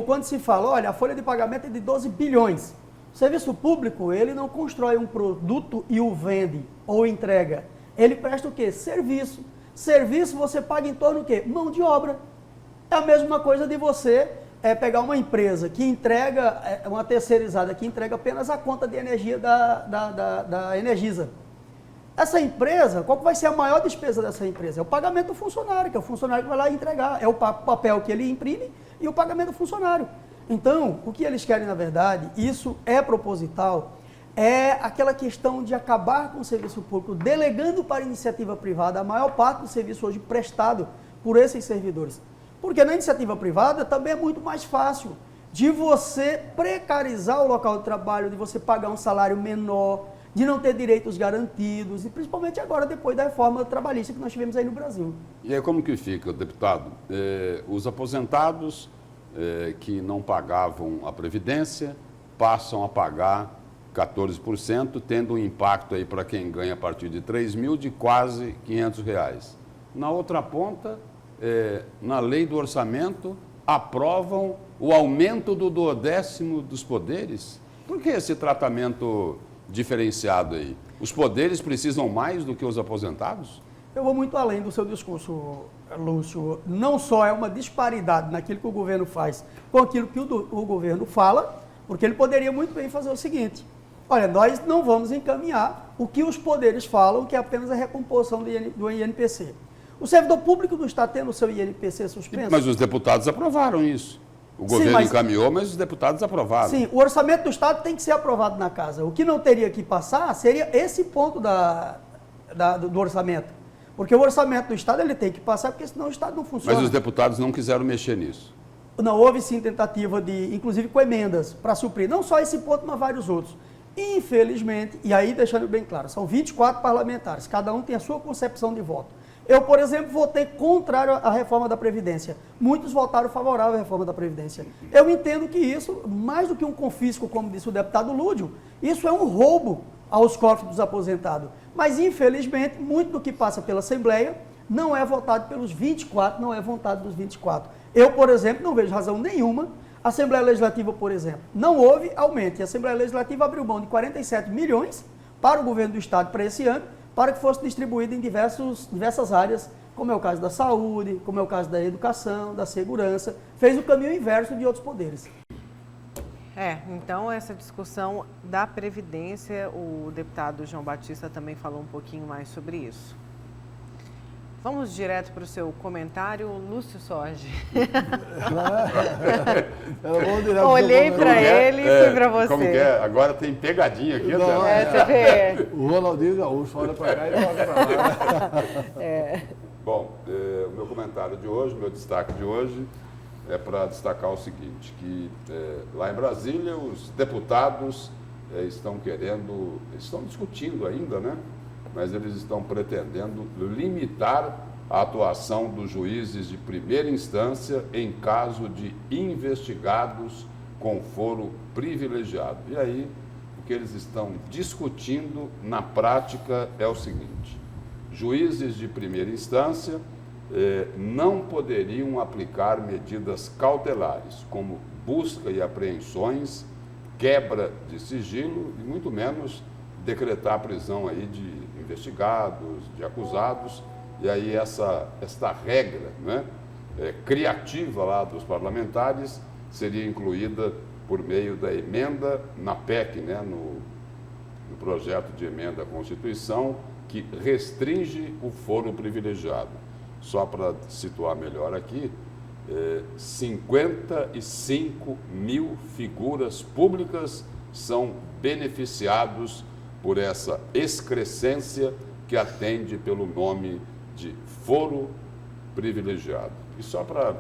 Quando se fala, olha, a folha de pagamento é de 12 bilhões. O serviço público, ele não constrói um produto e o vende ou entrega. Ele presta o quê? Serviço. Serviço você paga em torno do quê? Mão de obra. É a mesma coisa de você pegar uma empresa que entrega, uma terceirizada que entrega apenas a conta de energia da Energisa. Essa empresa, qual vai ser a maior despesa dessa empresa? É o pagamento do funcionário, que é o funcionário que vai lá entregar. É o papel que ele imprime e o pagamento do funcionário. Então, o que eles querem, na verdade, isso é proposital, é aquela questão de acabar com o serviço público, delegando para a iniciativa privada a maior parte do serviço hoje prestado por esses servidores. Porque na iniciativa privada também é muito mais fácil de você precarizar o local de trabalho, de você pagar um salário menor, de não ter direitos garantidos, e principalmente agora, depois da reforma trabalhista que nós tivemos aí no Brasil. E aí como que fica, deputado? Os aposentados que não pagavam a Previdência passam a pagar 14%, tendo um impacto aí para quem ganha a partir de 3 mil de quase R$500. Na outra ponta, na lei do orçamento, aprovam o aumento do 12º dos poderes. Por que esse tratamento diferenciado aí? Os poderes precisam mais do que os aposentados? Eu vou muito além do seu discurso, Lúcio. Não só é uma disparidade naquilo que o governo faz com aquilo que o governo fala, porque ele poderia muito bem fazer o seguinte: olha, nós não vamos encaminhar o que os poderes falam, que é apenas a recomposição do INPC. O servidor público não está tendo o seu INPC suspenso? Mas os deputados aprovaram isso. O governo encaminhou, mas os deputados aprovaram. Sim, o orçamento do Estado tem que ser aprovado na casa. O que não teria que passar seria esse ponto do orçamento. Porque o orçamento do Estado ele tem que passar, porque senão o Estado não funciona. Mas os deputados não quiseram mexer nisso. Não, houve sim tentativa de, inclusive com emendas, para suprir não só esse ponto, mas vários outros. Infelizmente, e aí deixando bem claro, são 24 parlamentares, cada um tem a sua concepção de voto. Eu, por exemplo, votei contrário à reforma da Previdência. Muitos votaram favorável à reforma da Previdência. Eu entendo que isso, mais do que um confisco, como disse o deputado Lúdio, isso é um roubo aos cofres dos aposentados. Mas, infelizmente, muito do que passa pela Assembleia não é votado pelos 24, não é vontade dos 24. Eu, por exemplo, não vejo razão nenhuma. A Assembleia Legislativa, por exemplo, não houve aumento. E a Assembleia Legislativa abriu mão de 47 milhões para o governo do Estado para esse ano, para que fosse distribuído em diversas áreas, como é o caso da saúde, como é o caso da educação, da segurança. Fez o caminho inverso de outros poderes. Então essa discussão da Previdência, o deputado João Batista também falou um pouquinho mais sobre isso. Vamos direto para o seu comentário, Lúcio Sorge. Olhei para ele e fui para você. Como que é? Agora tem pegadinha aqui. Não, você vê. O Ronaldinho Gaúcho olha para cá e toca para lá. Bom, o meu comentário de hoje, meu destaque de hoje é para destacar o seguinte, que lá em Brasília os deputados estão discutindo ainda, né? Mas eles estão pretendendo limitar a atuação dos juízes de primeira instância em caso de investigados com foro privilegiado. E aí, o que eles estão discutindo na prática é o seguinte: juízes de primeira instância não poderiam aplicar medidas cautelares, como busca e apreensões, quebra de sigilo e muito menos decretar a prisão aí de investigados, de acusados. E aí esta regra, né, criativa lá dos parlamentares seria incluída por meio da emenda na PEC, né, no projeto de emenda à Constituição, que restringe o foro privilegiado. Só para situar melhor aqui, 55 mil figuras públicas são beneficiados por essa excrescência que atende pelo nome de foro privilegiado. E só para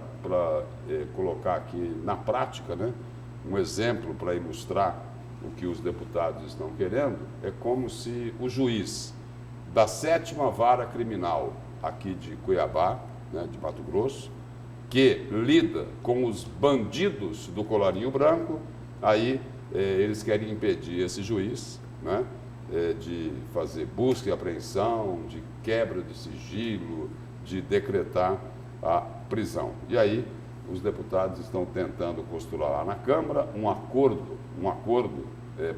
colocar aqui na prática, né, um exemplo para ilustrar o que os deputados estão querendo, é como se o juiz da 7ª Vara Criminal aqui de Cuiabá, né, de Mato Grosso, que lida com os bandidos do colarinho branco, aí eles querem impedir esse juiz, né, de fazer busca e apreensão, de quebra de sigilo, de decretar a prisão. E aí os deputados estão tentando postular lá na Câmara um acordo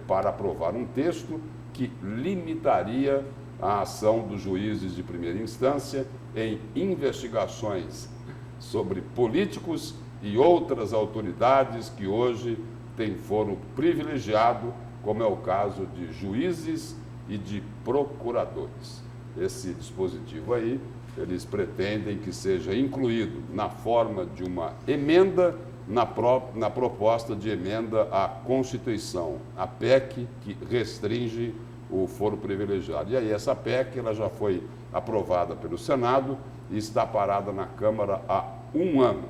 para aprovar um texto que limitaria a ação dos juízes de primeira instância em investigações sobre políticos e outras autoridades que hoje têm foro privilegiado, como é o caso de juízes e de procuradores. Esse dispositivo aí, eles pretendem que seja incluído na forma de uma emenda na proposta de emenda à Constituição, a PEC que restringe o foro privilegiado. E aí essa PEC ela já foi aprovada pelo Senado e está parada na Câmara há 1 ano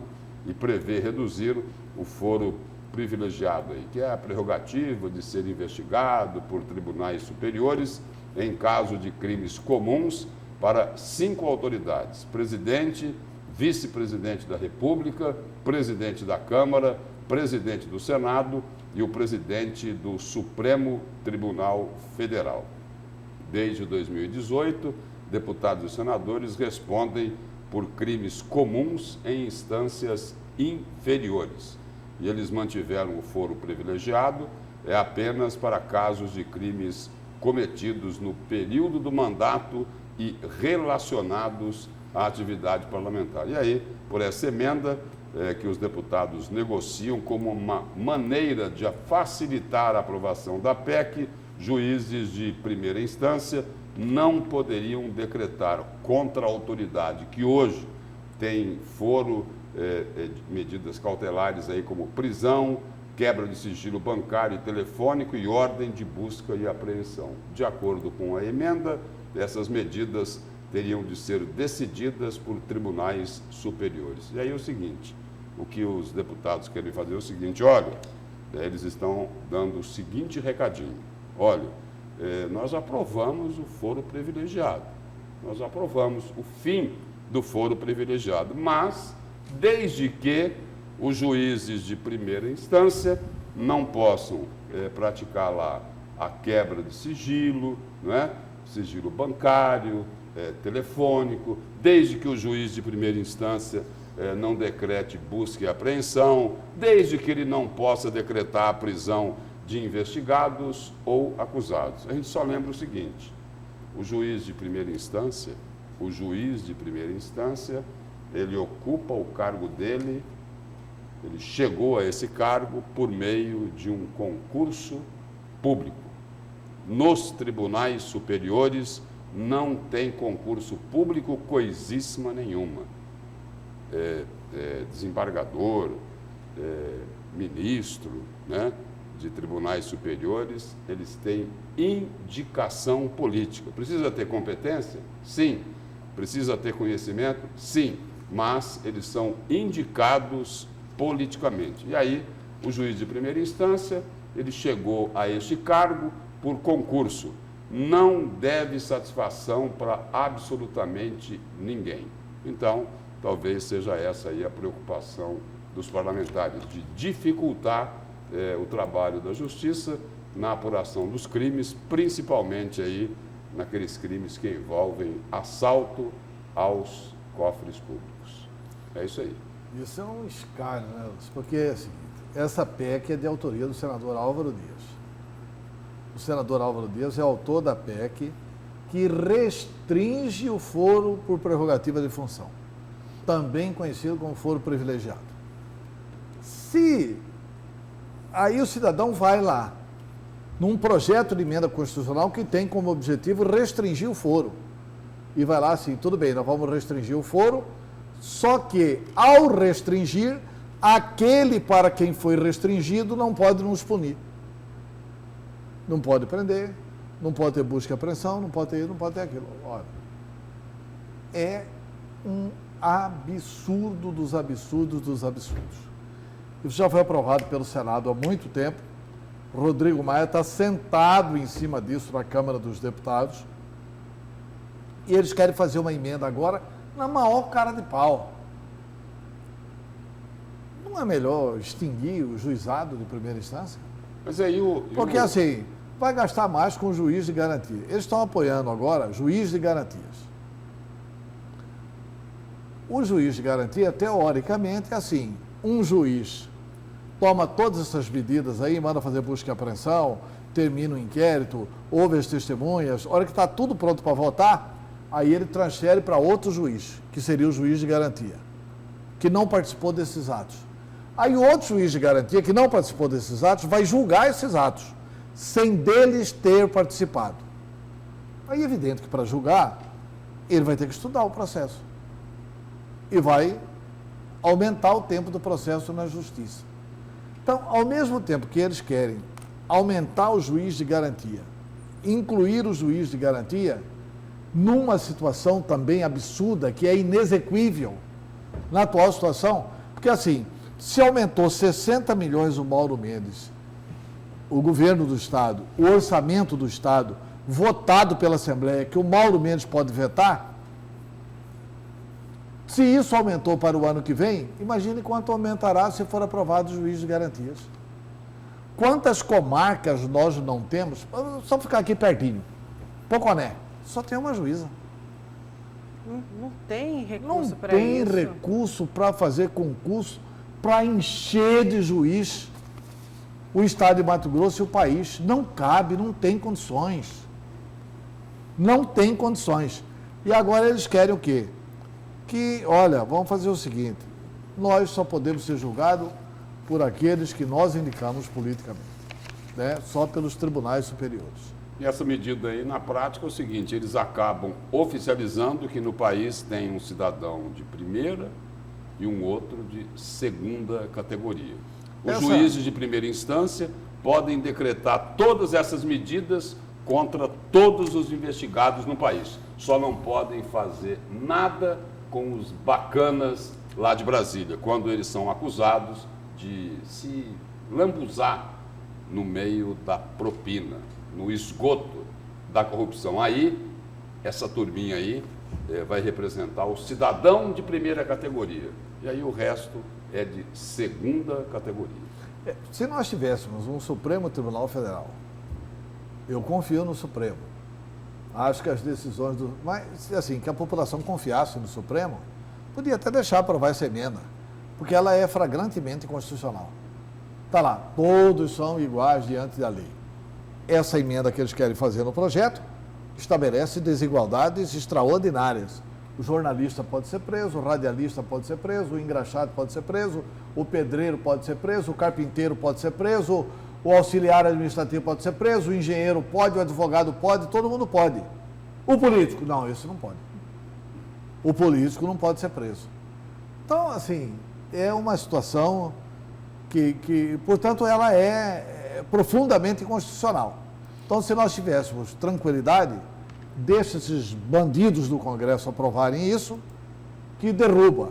e prevê reduzir o foro privilegiado, aí, que é a prerrogativa de ser investigado por tribunais superiores em caso de crimes comuns para 5 autoridades: presidente, vice-presidente da República, presidente da Câmara, presidente do Senado e o presidente do Supremo Tribunal Federal. Desde 2018, deputados e senadores respondem por crimes comuns em instâncias inferiores. E eles mantiveram o foro privilegiado apenas para casos de crimes cometidos no período do mandato e relacionados à atividade parlamentar. E aí, por essa emenda, que os deputados negociam como uma maneira de facilitar a aprovação da PEC, juízes de primeira instância não poderiam decretar contra a autoridade que hoje tem foro, medidas cautelares aí como prisão, quebra de sigilo bancário e telefônico e ordem de busca e apreensão. De acordo com a emenda, essas medidas teriam de ser decididas por tribunais superiores. E aí é o seguinte, o que os deputados querem fazer é o seguinte: olha, eles estão dando o seguinte recadinho: olha, nós aprovamos o foro privilegiado, nós aprovamos o fim do foro privilegiado, mas desde que os juízes de primeira instância não possam praticar lá a quebra de sigilo, não é? Sigilo bancário, telefônico, desde que o juiz de primeira instância não decrete busca e apreensão, desde que ele não possa decretar a prisão de investigados ou acusados. A gente só lembra o seguinte: o juiz de primeira instância, ele ocupa o cargo dele, ele chegou a esse cargo por meio de um concurso público. Nos tribunais superiores não tem concurso público coisíssima nenhuma. Desembargador, ministro, né, de tribunais superiores, eles têm indicação política. Precisa ter competência? Sim. Precisa ter conhecimento? Sim. Mas eles são indicados politicamente. E aí, o juiz de primeira instância, ele chegou a este cargo por concurso. Não deve satisfação para absolutamente ninguém. Então, talvez seja essa aí a preocupação dos parlamentares, de dificultar o trabalho da justiça na apuração dos crimes, principalmente aí naqueles crimes que envolvem assalto aos cofres públicos. É isso aí. Isso é um escárnio, né, Lúcio? Porque é o seguinte: essa PEC é de autoria do senador Álvaro Dias. O senador Álvaro Dias é autor da PEC que restringe o foro por prerrogativa de função, também conhecido como foro privilegiado. Aí o cidadão vai lá, num projeto de emenda constitucional que tem como objetivo restringir o foro, e vai lá assim: tudo bem, nós vamos restringir o foro, só que, ao restringir, aquele para quem foi restringido não pode nos punir. Não pode prender, não pode ter busca e apreensão, não pode ter aquilo. Olha, é um absurdo dos absurdos dos absurdos. Isso já foi aprovado pelo Senado há muito tempo. Rodrigo Maia está sentado em cima disso na Câmara dos Deputados. E eles querem fazer uma emenda agora na maior cara de pau. Não é melhor extinguir o juizado de primeira instância? Mas aí Porque assim, vai gastar mais com o juiz de garantia. Eles estão apoiando agora juiz de garantias. O juiz de garantia, teoricamente, é assim: um juiz toma todas essas medidas aí, manda fazer busca e apreensão, termina o inquérito, ouve as testemunhas, a hora que está tudo pronto para votar, aí ele transfere para outro juiz, que seria o juiz de garantia, que não participou desses atos. Aí o outro juiz de garantia, que não participou desses atos, vai julgar esses atos, sem deles ter participado. Aí é evidente que para julgar, ele vai ter que estudar o processo. E vai aumentar o tempo do processo na justiça. Então, ao mesmo tempo que eles querem aumentar o juiz de garantia, incluir o juiz de garantia, numa situação também absurda, que é inexequível na atual situação, porque assim, se aumentou 60 milhões o Mauro Mendes, o governo do Estado, o orçamento do Estado, votado pela Assembleia, que o Mauro Mendes pode vetar, se isso aumentou para o ano que vem, imagine quanto aumentará se for aprovado o juiz de garantias. Quantas comarcas nós não temos? Só ficar aqui pertinho. Poconé, só tem uma juíza. Não tem recurso para Não isso. tem recurso para fazer concurso, para encher de juiz o Estado de Mato Grosso e o país. Não cabe, não tem condições. Não tem condições. E agora eles querem o quê? Que, olha, vamos fazer o seguinte, nós só podemos ser julgados por aqueles que nós indicamos politicamente, né? Só pelos tribunais superiores. E essa medida aí, na prática, é o seguinte, eles acabam oficializando que no país tem um cidadão de primeira e um outro de segunda categoria. Os juízes de primeira instância podem decretar todas essas medidas contra todos os investigados no país. Só não podem fazer nada com os bacanas lá de Brasília, quando eles são acusados de se lambuzar no meio da propina, no esgoto da corrupção. Aí, essa turminha aí vai representar o cidadão de primeira categoria. E aí o resto é de segunda categoria. Se nós tivéssemos um Supremo Tribunal Federal, eu confio no Supremo. Acho que as decisões do... Mas, assim, que a população confiasse no Supremo, podia até deixar aprovar essa emenda, porque ela é flagrantemente inconstitucional. Está lá, todos são iguais diante da lei. Essa emenda que eles querem fazer no projeto estabelece desigualdades extraordinárias. O jornalista pode ser preso, o radialista pode ser preso, o engraxado pode ser preso, o pedreiro pode ser preso, o carpinteiro pode ser preso, o auxiliar administrativo pode ser preso, o engenheiro pode, o advogado pode, todo mundo pode. O político, não, esse não pode. O político não pode ser preso. Então, assim, é uma situação que portanto, ela é profundamente inconstitucional. Então, se nós tivéssemos tranquilidade, deixa esses bandidos do Congresso aprovarem isso, que derruba,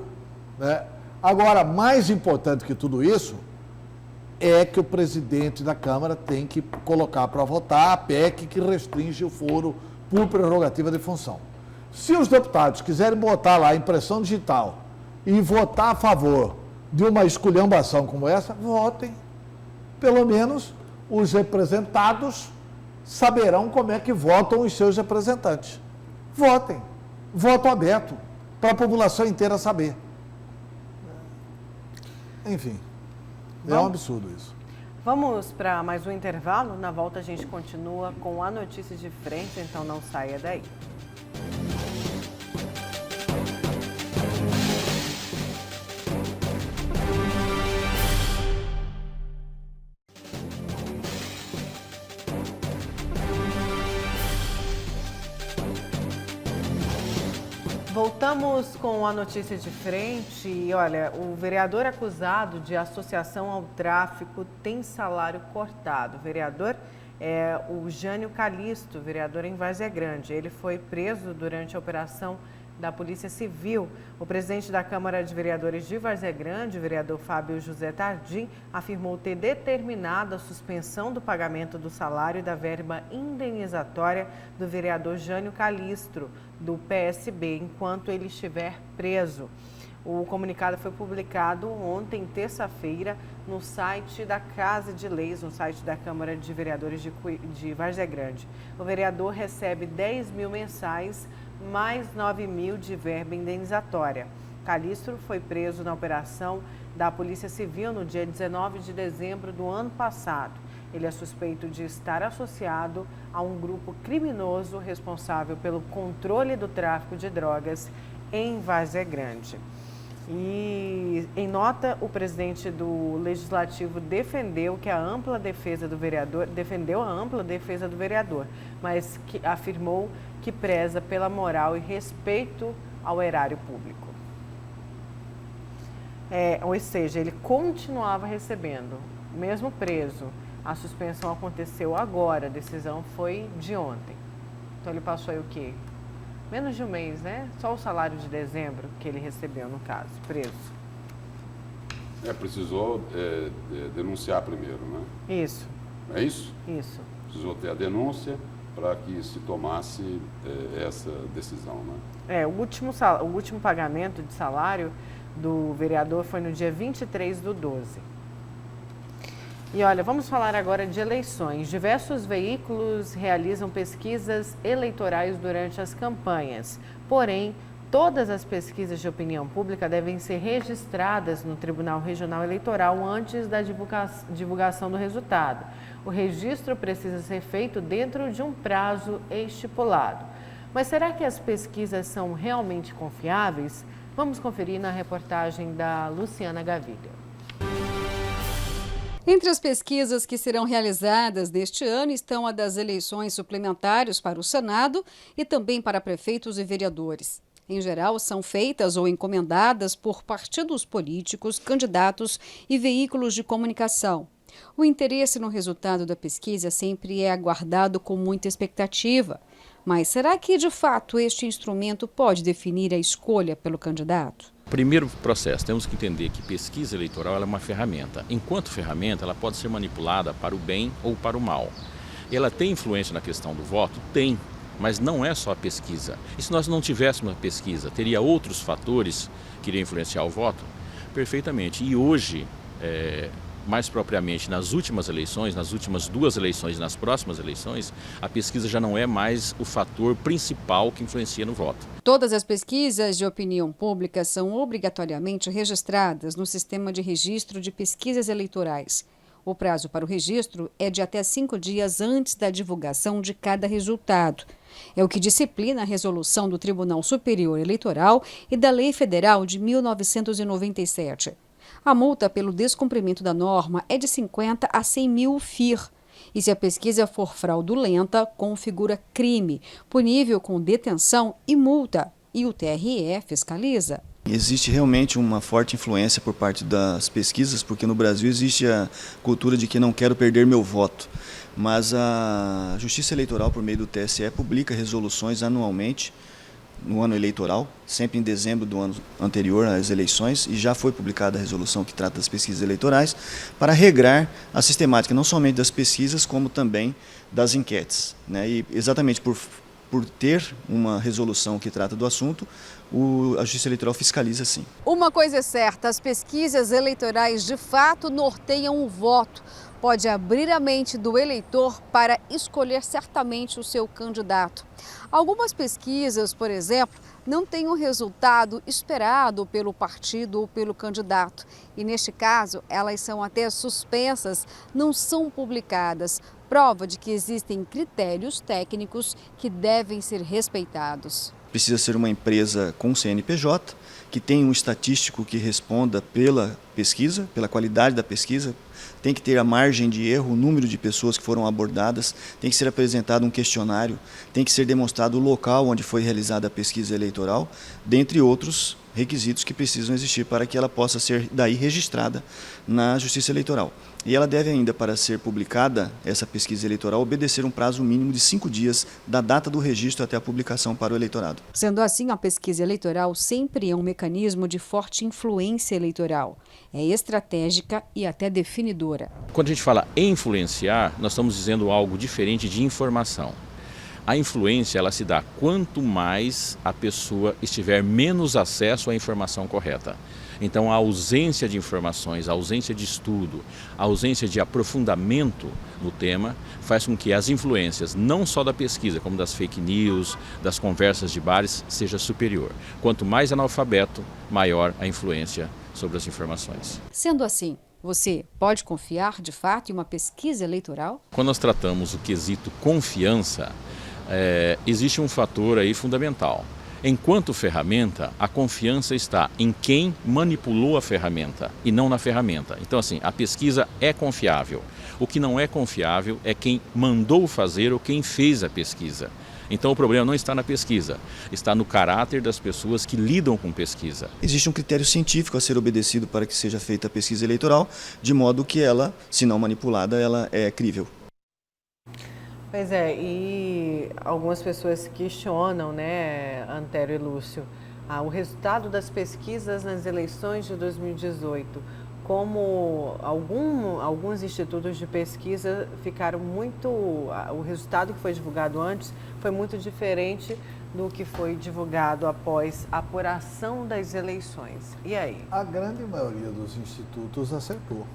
né? Agora, mais importante que tudo isso, é que o presidente da Câmara tem que colocar para votar a PEC que restringe o foro por prerrogativa de função. Se os deputados quiserem botar lá a impressão digital e votar a favor de uma esculhambação como essa, votem. Pelo menos os representados saberão como é que votam os seus representantes. Votem. Voto aberto, para a população inteira saber. Enfim. É um absurdo isso. Vamos para mais um intervalo. Na volta a gente continua com a notícia de frente, então não saia daí. Voltamos com a notícia de frente e, olha, o vereador acusado de associação ao tráfico tem salário cortado. O vereador é o Jânio Calisto, vereador em Várzea Grande. Ele foi preso durante a operação da Polícia Civil. O presidente da Câmara de Vereadores de Várzea Grande, o vereador Fábio José Tardim, afirmou ter determinado a suspensão do pagamento do salário e da verba indenizatória do vereador Jânio Calisto, do PSB, enquanto ele estiver preso. O comunicado foi publicado ontem, terça-feira, no site da Casa de Leis, no site da Câmara de Vereadores de Várzea Grande. O vereador recebe 10 mil mensais, mais 9 mil de verba indenizatória. Calistro foi preso na operação da Polícia Civil no dia 19 de dezembro do ano passado. Ele é suspeito de estar associado a um grupo criminoso responsável pelo controle do tráfico de drogas em Várzea Grande. E, em nota, o presidente do Legislativo defendeu a ampla defesa do vereador, mas que afirmou que preza pela moral e respeito ao erário público. ou seja, ele continuava recebendo, mesmo preso. A suspensão aconteceu agora, a decisão foi de ontem. Então ele passou aí o quê? Menos de um mês, né? Só o salário de dezembro que ele recebeu, no caso, preso. Precisou denunciar primeiro, né? Isso. É isso? Isso. Precisou ter a denúncia para que se tomasse essa decisão, né? O último pagamento de salário do vereador foi no dia 23/12. E olha, vamos falar agora de eleições. Diversos veículos realizam pesquisas eleitorais durante as campanhas. Porém, todas as pesquisas de opinião pública devem ser registradas no Tribunal Regional Eleitoral antes da divulgação do resultado. O registro precisa ser feito dentro de um prazo estipulado. Mas será que as pesquisas são realmente confiáveis? Vamos conferir na reportagem da Luciana Gaviga. Entre as pesquisas que serão realizadas neste ano estão a das eleições suplementares para o Senado e também para prefeitos e vereadores. Em geral, são feitas ou encomendadas por partidos políticos, candidatos e veículos de comunicação. O interesse no resultado da pesquisa sempre é aguardado com muita expectativa. Mas será que, de fato, este instrumento pode definir a escolha pelo candidato? Primeiro processo, temos que entender que pesquisa eleitoral é uma ferramenta. Enquanto ferramenta, ela pode ser manipulada para o bem ou para o mal. Ela tem influência na questão do voto? Tem, mas não é só a pesquisa. E se nós não tivéssemos a pesquisa, teria outros fatores que iriam influenciar o voto? Perfeitamente. E hoje, mais propriamente nas últimas eleições, nas últimas 2 eleições e nas próximas eleições, a pesquisa já não é mais o fator principal que influencia no voto. Todas as pesquisas de opinião pública são obrigatoriamente registradas no Sistema de Registro de Pesquisas Eleitorais. O prazo para o registro é de até 5 dias antes da divulgação de cada resultado. É o que disciplina a resolução do Tribunal Superior Eleitoral e da Lei Federal de 1997. A multa pelo descumprimento da norma é de 50 a 100 mil FIR. E se a pesquisa for fraudulenta, configura crime, punível com detenção e multa. E o TRE fiscaliza. Existe realmente uma forte influência por parte das pesquisas, porque no Brasil existe a cultura de que não quero perder meu voto. Mas a Justiça Eleitoral, por meio do TSE, publica resoluções anualmente, no ano eleitoral, sempre em dezembro do ano anterior às eleições, e já foi publicada a resolução que trata das pesquisas eleitorais, para regrar a sistemática, não somente das pesquisas, como também das enquetes, né? E exatamente por ter uma resolução que trata do assunto, a Justiça Eleitoral fiscaliza sim. Uma coisa é certa, as pesquisas eleitorais de fato norteiam o voto. Pode abrir a mente do eleitor para escolher certamente o seu candidato. Algumas pesquisas, por exemplo, não têm o resultado esperado pelo partido ou pelo candidato. E neste caso, elas são até suspensas, não são publicadas. Prova de que existem critérios técnicos que devem ser respeitados. Precisa ser uma empresa com CNPJ, que tenha um estatístico que responda pela pesquisa, pela qualidade da pesquisa, tem que ter a margem de erro, o número de pessoas que foram abordadas, tem que ser apresentado um questionário, tem que ser demonstrado o local onde foi realizada a pesquisa eleitoral, dentre outros requisitos que precisam existir para que ela possa ser daí registrada na Justiça Eleitoral. E ela deve ainda, para ser publicada, essa pesquisa eleitoral, obedecer um prazo mínimo de 5 dias da data do registro até a publicação para o eleitorado. Sendo assim, a pesquisa eleitoral sempre é um mecanismo de forte influência eleitoral. É estratégica e até definidora. Quando a gente fala em influenciar, nós estamos dizendo algo diferente de informação. A influência, ela se dá quanto mais a pessoa estiver menos acesso à informação correta. Então, a ausência de informações, a ausência de estudo, a ausência de aprofundamento no tema faz com que as influências, não só da pesquisa, como das fake news, das conversas de bares, seja superior. Quanto mais analfabeto, maior a influência sobre as informações. Sendo assim, você pode confiar, de fato, em uma pesquisa eleitoral? Quando nós tratamos o quesito confiança, existe um fator aí fundamental. Enquanto ferramenta, a confiança está em quem manipulou a ferramenta e não na ferramenta. Então, assim, a pesquisa é confiável. O que não é confiável é quem mandou fazer ou quem fez a pesquisa. Então o problema não está na pesquisa, está no caráter das pessoas que lidam com pesquisa. Existe um critério científico a ser obedecido para que seja feita a pesquisa eleitoral, de modo que ela, se não manipulada, ela é crível. Pois é, e algumas pessoas questionam, né, Antério e Lúcio, o resultado das pesquisas nas eleições de 2018, como alguns institutos de pesquisa ficaram muito... O resultado que foi divulgado antes foi muito diferente do que foi divulgado após a apuração das eleições. E aí? A grande maioria dos institutos acertou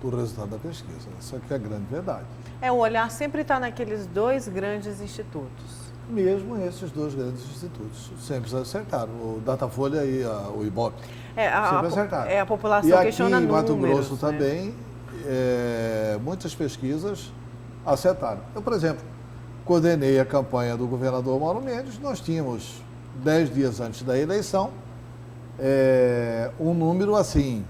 o resultado da pesquisa. Isso aqui é a grande verdade. O olhar sempre está naqueles dois grandes institutos. Mesmo esses dois grandes institutos sempre acertaram. O Datafolha e o Ibope sempre acertaram. A população questiona números. E aqui em Mato Grosso né? também, muitas pesquisas acertaram. Eu, por exemplo, coordenei a campanha do governador Mauro Mendes. Nós tínhamos, 10 dias antes da eleição, um número assim,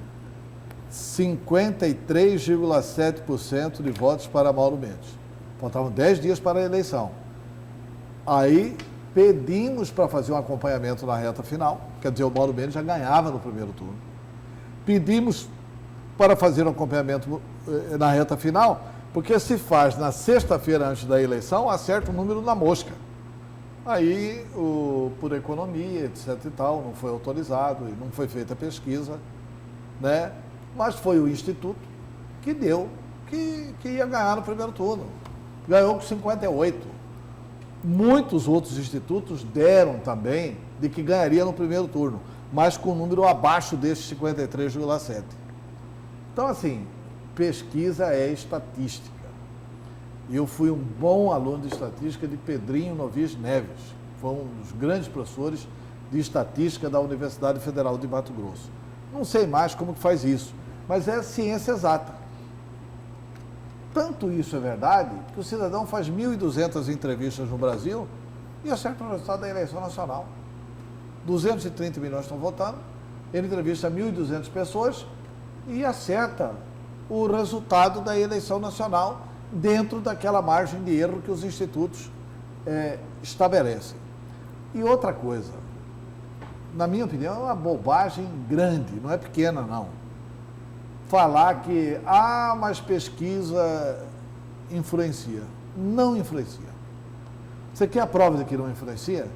53,7% de votos para Mauro Mendes. Faltavam 10 dias para a eleição. Aí pedimos para fazer um acompanhamento na reta final, quer dizer, o Mauro Mendes já ganhava no primeiro turno. Pedimos para fazer um acompanhamento na reta final, porque se faz na sexta-feira antes da eleição, acerta o número na mosca. Aí, por economia, etc e tal, não foi autorizado e não foi feita a pesquisa, né? Mas foi o Instituto que deu, que ia ganhar no primeiro turno. Ganhou com 58. Muitos outros institutos deram também de que ganharia no primeiro turno, mas com um número abaixo desse 53,7. Então, assim, pesquisa é estatística. E eu fui um bom aluno de estatística de Pedrinho Novis Neves. Foi um dos grandes professores de estatística da Universidade Federal de Mato Grosso. Não sei mais como que faz isso, mas é ciência exata. Tanto isso é verdade que o cidadão faz 1.200 entrevistas no Brasil e acerta o resultado da eleição nacional. 230 milhões estão votando, ele entrevista 1.200 pessoas e acerta o resultado da eleição nacional dentro daquela margem de erro que os institutos estabelecem. E outra coisa, na minha opinião, é uma bobagem grande, não é pequena não. Falar que, mas pesquisa influencia. Não influencia. Você quer a prova de que não influencia?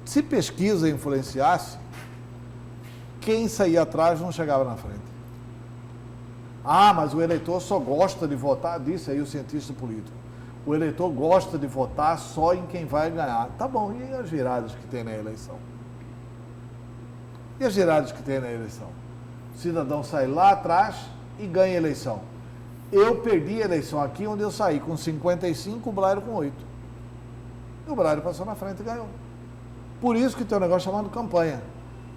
Se pesquisa influenciasse, quem saía atrás não chegava na frente. Mas o eleitor só gosta de votar, disse aí o cientista político. O eleitor gosta de votar só em quem vai ganhar. Tá bom, e as viradas que tem na eleição? E as viradas que tem na eleição? O cidadão sai lá atrás e ganha a eleição. Eu perdi a eleição aqui, onde eu saí com 55, o Blairo com 8. E o Blairo passou na frente e ganhou. Por isso que tem um negócio chamado campanha.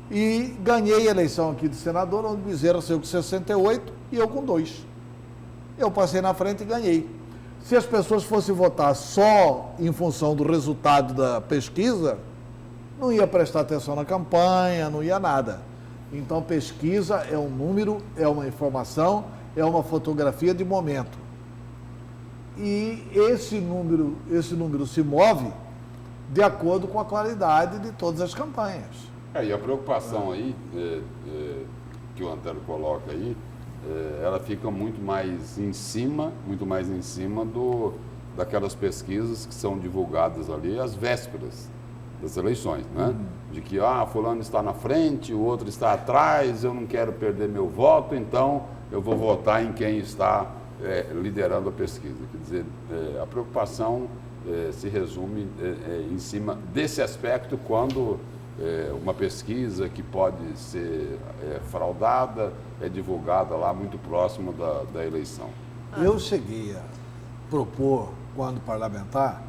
E ganhei a eleição aqui de senador, onde Bezerra saiu com 68 e eu com 2. Eu passei na frente e ganhei. Se as pessoas fossem votar só em função do resultado da pesquisa, não ia prestar atenção na campanha, não ia nada. Então, pesquisa é um número, é uma informação, é uma fotografia de momento. E esse número se move de acordo com a qualidade de todas as campanhas. E a preocupação aí, que o Antério coloca aí, ela fica muito mais em cima daquelas pesquisas que são divulgadas ali às vésperas das eleições, né? De que, fulano está na frente, o outro está atrás, eu não quero perder meu voto, então eu vou votar em quem está liderando a pesquisa. Quer dizer, a preocupação se resume em cima desse aspecto quando uma pesquisa que pode ser fraudada é divulgada lá muito próximo da eleição. Eu cheguei a propor, quando parlamentar,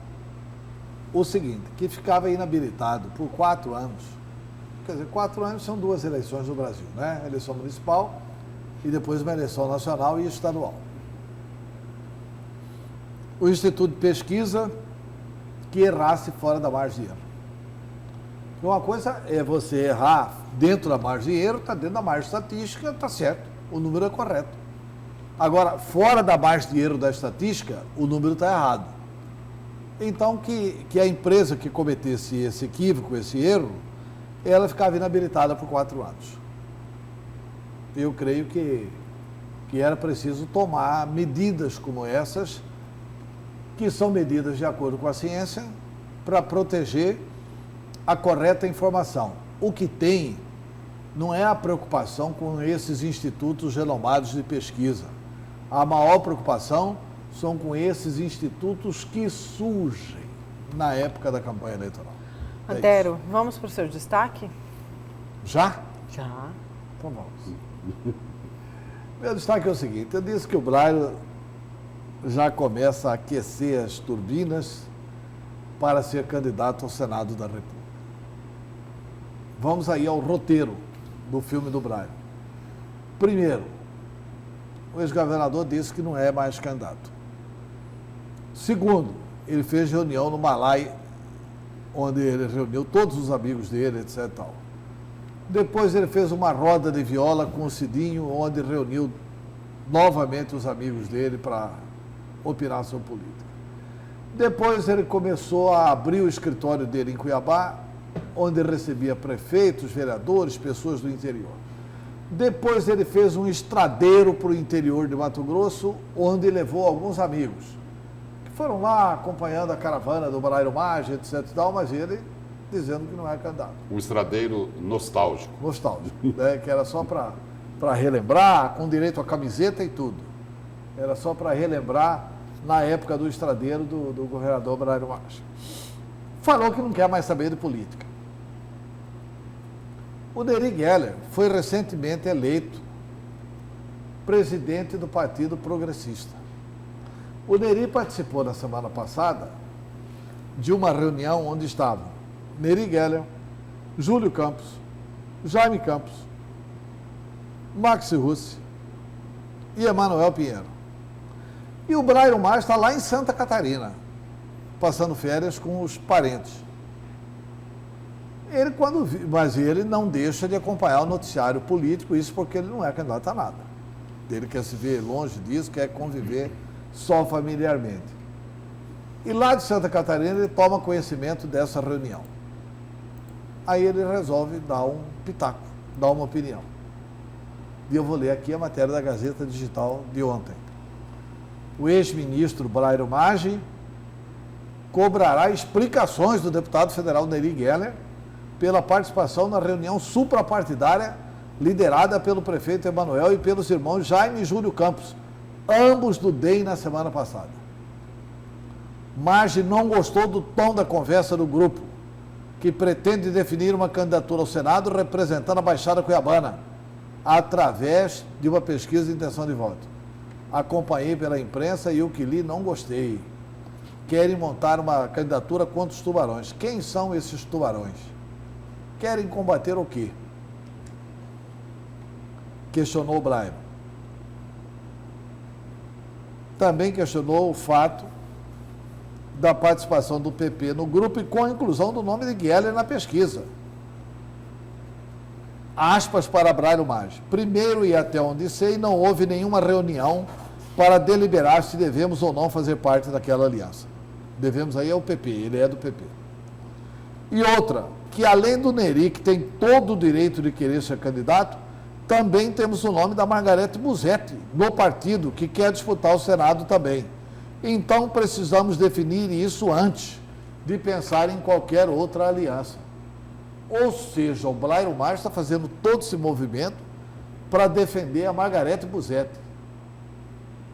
o seguinte, que ficava inabilitado por 4 anos. Quer dizer, 4 anos são 2 eleições no Brasil, né? Eleição municipal e depois uma eleição nacional e estadual. O Instituto de Pesquisa que errasse fora da margem de erro. Uma coisa é você errar dentro da margem de erro, está dentro da margem estatística, está certo, o número é correto. Agora, fora da margem de erro da estatística, o número está errado. Então, que a empresa que cometesse esse equívoco, esse erro, ela ficava inabilitada por 4 anos. Eu creio que era preciso tomar medidas como essas, que são medidas de acordo com a ciência, para proteger a correta informação. O que tem não é a preocupação com esses institutos renomados de pesquisa. A maior preocupação são com esses institutos que surgem na época da campanha eleitoral. Antero, vamos para o seu destaque? Já? Já. Então vamos. Meu destaque é o seguinte, eu disse que o Braille já começa a aquecer as turbinas para ser candidato ao Senado da República. Vamos aí ao roteiro do filme do Braille. Primeiro, o ex-governador disse que não é mais candidato. Segundo, ele fez reunião no Malai, onde ele reuniu todos os amigos dele, etc. Tal. Depois ele fez uma roda de viola com o Cidinho, onde reuniu novamente os amigos dele para opinar sobre política. Depois ele começou a abrir o escritório dele em Cuiabá, onde recebia prefeitos, vereadores, pessoas do interior. Depois ele fez um estradeiro para o interior de Mato Grosso, onde levou alguns amigos, que foram lá acompanhando a caravana do Braille Maggi, etc. Mas ele dizendo que não é candidato. Um estradeiro nostálgico. Nostálgico, né? Que era só para relembrar, com direito a camiseta e tudo. Era só para relembrar na época do estradeiro do governador Braille Maggi. Falou que não quer mais saber de política. O Neri Geller foi recentemente eleito presidente do Partido Progressista. O Neri participou na semana passada de uma reunião onde estavam Neri Geller, Júlio Campos, Jaime Campos, Maxi Russi e Emanuel Pinheiro. E o Braille Maggi está lá em Santa Catarina, passando férias com os parentes. Mas ele não deixa de acompanhar o noticiário político, isso porque ele não é candidato a nada. Ele quer se ver longe disso, quer conviver só familiarmente. E lá de Santa Catarina ele toma conhecimento dessa reunião. Aí ele resolve dar um pitaco, dar uma opinião. E eu vou ler aqui a matéria da Gazeta Digital de ontem. O ex-ministro Braille Maggi cobrará explicações do deputado federal Neri Geller pela participação na reunião suprapartidária liderada pelo prefeito Emanuel e pelos irmãos Jaime e Júlio Campos, ambos do DEM na semana passada. Maggi não gostou do tom da conversa do grupo, que pretende definir uma candidatura ao Senado representando a Baixada Cuiabana, através de uma pesquisa de intenção de voto. Acompanhei pela imprensa e o que li não gostei. Querem montar uma candidatura contra os tubarões. Quem são esses tubarões? Querem combater o quê? Questionou o Braille. Também questionou o fato da participação do PP no grupo e com a inclusão do nome de Geller na pesquisa. Aspas para Braille Maggi. Primeiro, e até onde sei, não houve nenhuma reunião para deliberar se devemos ou não fazer parte daquela aliança. Devemos aí ao PP, ele é do PP. E outra, que além do Neri, que tem todo o direito de querer ser candidato, também temos o nome da Margarete Busetti, no partido, que quer disputar o Senado também. Então precisamos definir isso antes de pensar em qualquer outra aliança. Ou seja, o Braille Maggi está fazendo todo esse movimento para defender a Margarete Busetti.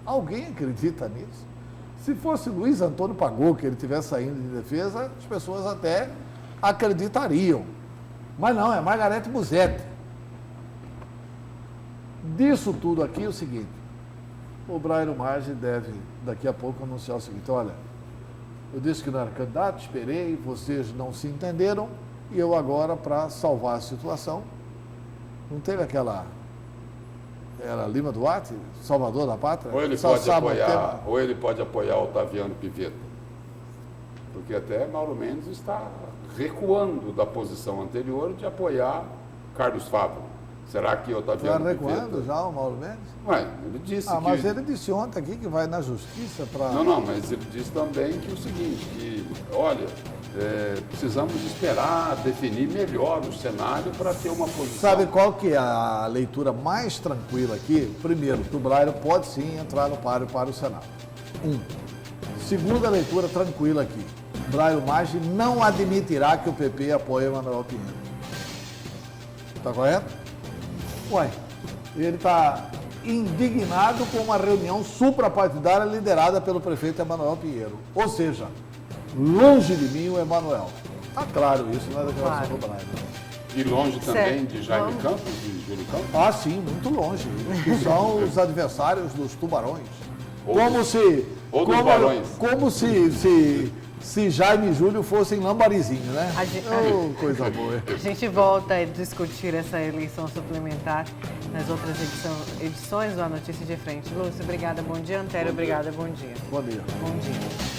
Alguém acredita nisso? Se fosse Luiz Antônio Pagou, que ele estivesse saindo de defesa, as pessoas até acreditariam. Mas não, é Margarete Busetti. Disso tudo aqui é o seguinte, o Braille Maggi deve daqui a pouco anunciar o seguinte, olha, eu disse que não era candidato, esperei, vocês não se entenderam, e eu agora, para salvar a situação, não teve aquela, era Lima Duarte, Salvador da Pátria? Ou ele pode apoiar Otaviano Pivetta, porque até Mauro Mendes está recuando da posição anterior de apoiar Carlos Fávaro. Será que Otaviano Vai Pivetta... recuando já o Mauro Mendes? Ué, ele disse que... Mas ele disse ontem aqui que vai na justiça para... Não, mas ele disse também que o seguinte, que, olha, precisamos esperar definir melhor o cenário para ter uma posição. Sabe qual que é a leitura mais tranquila aqui? Primeiro, que o Braille pode sim entrar no páreo para o Senado. Segunda leitura tranquila aqui. Braille Maggi não admitirá que o PP apoie Emanuel Pinheiro. Está correto? Ué, ele está indignado com uma reunião suprapartidária liderada pelo prefeito Emanuel Pinheiro. Ou seja, longe de mim o Emanuel. Está claro isso na declaração do Braille. E longe também Certo. de Jaime Campos e Júlio Campos? Ah, sim, muito longe. Que são os adversários dos tubarões. Ou dos barões. Como se Jaime e Júlio fossem lambarizinho, né? Oh, coisa boa. A gente volta a discutir essa eleição suplementar nas outras edições do A Notícia de Frente. Lúcio, obrigada, bom dia. Antério, obrigada, bom dia. Bom dia. Bom dia.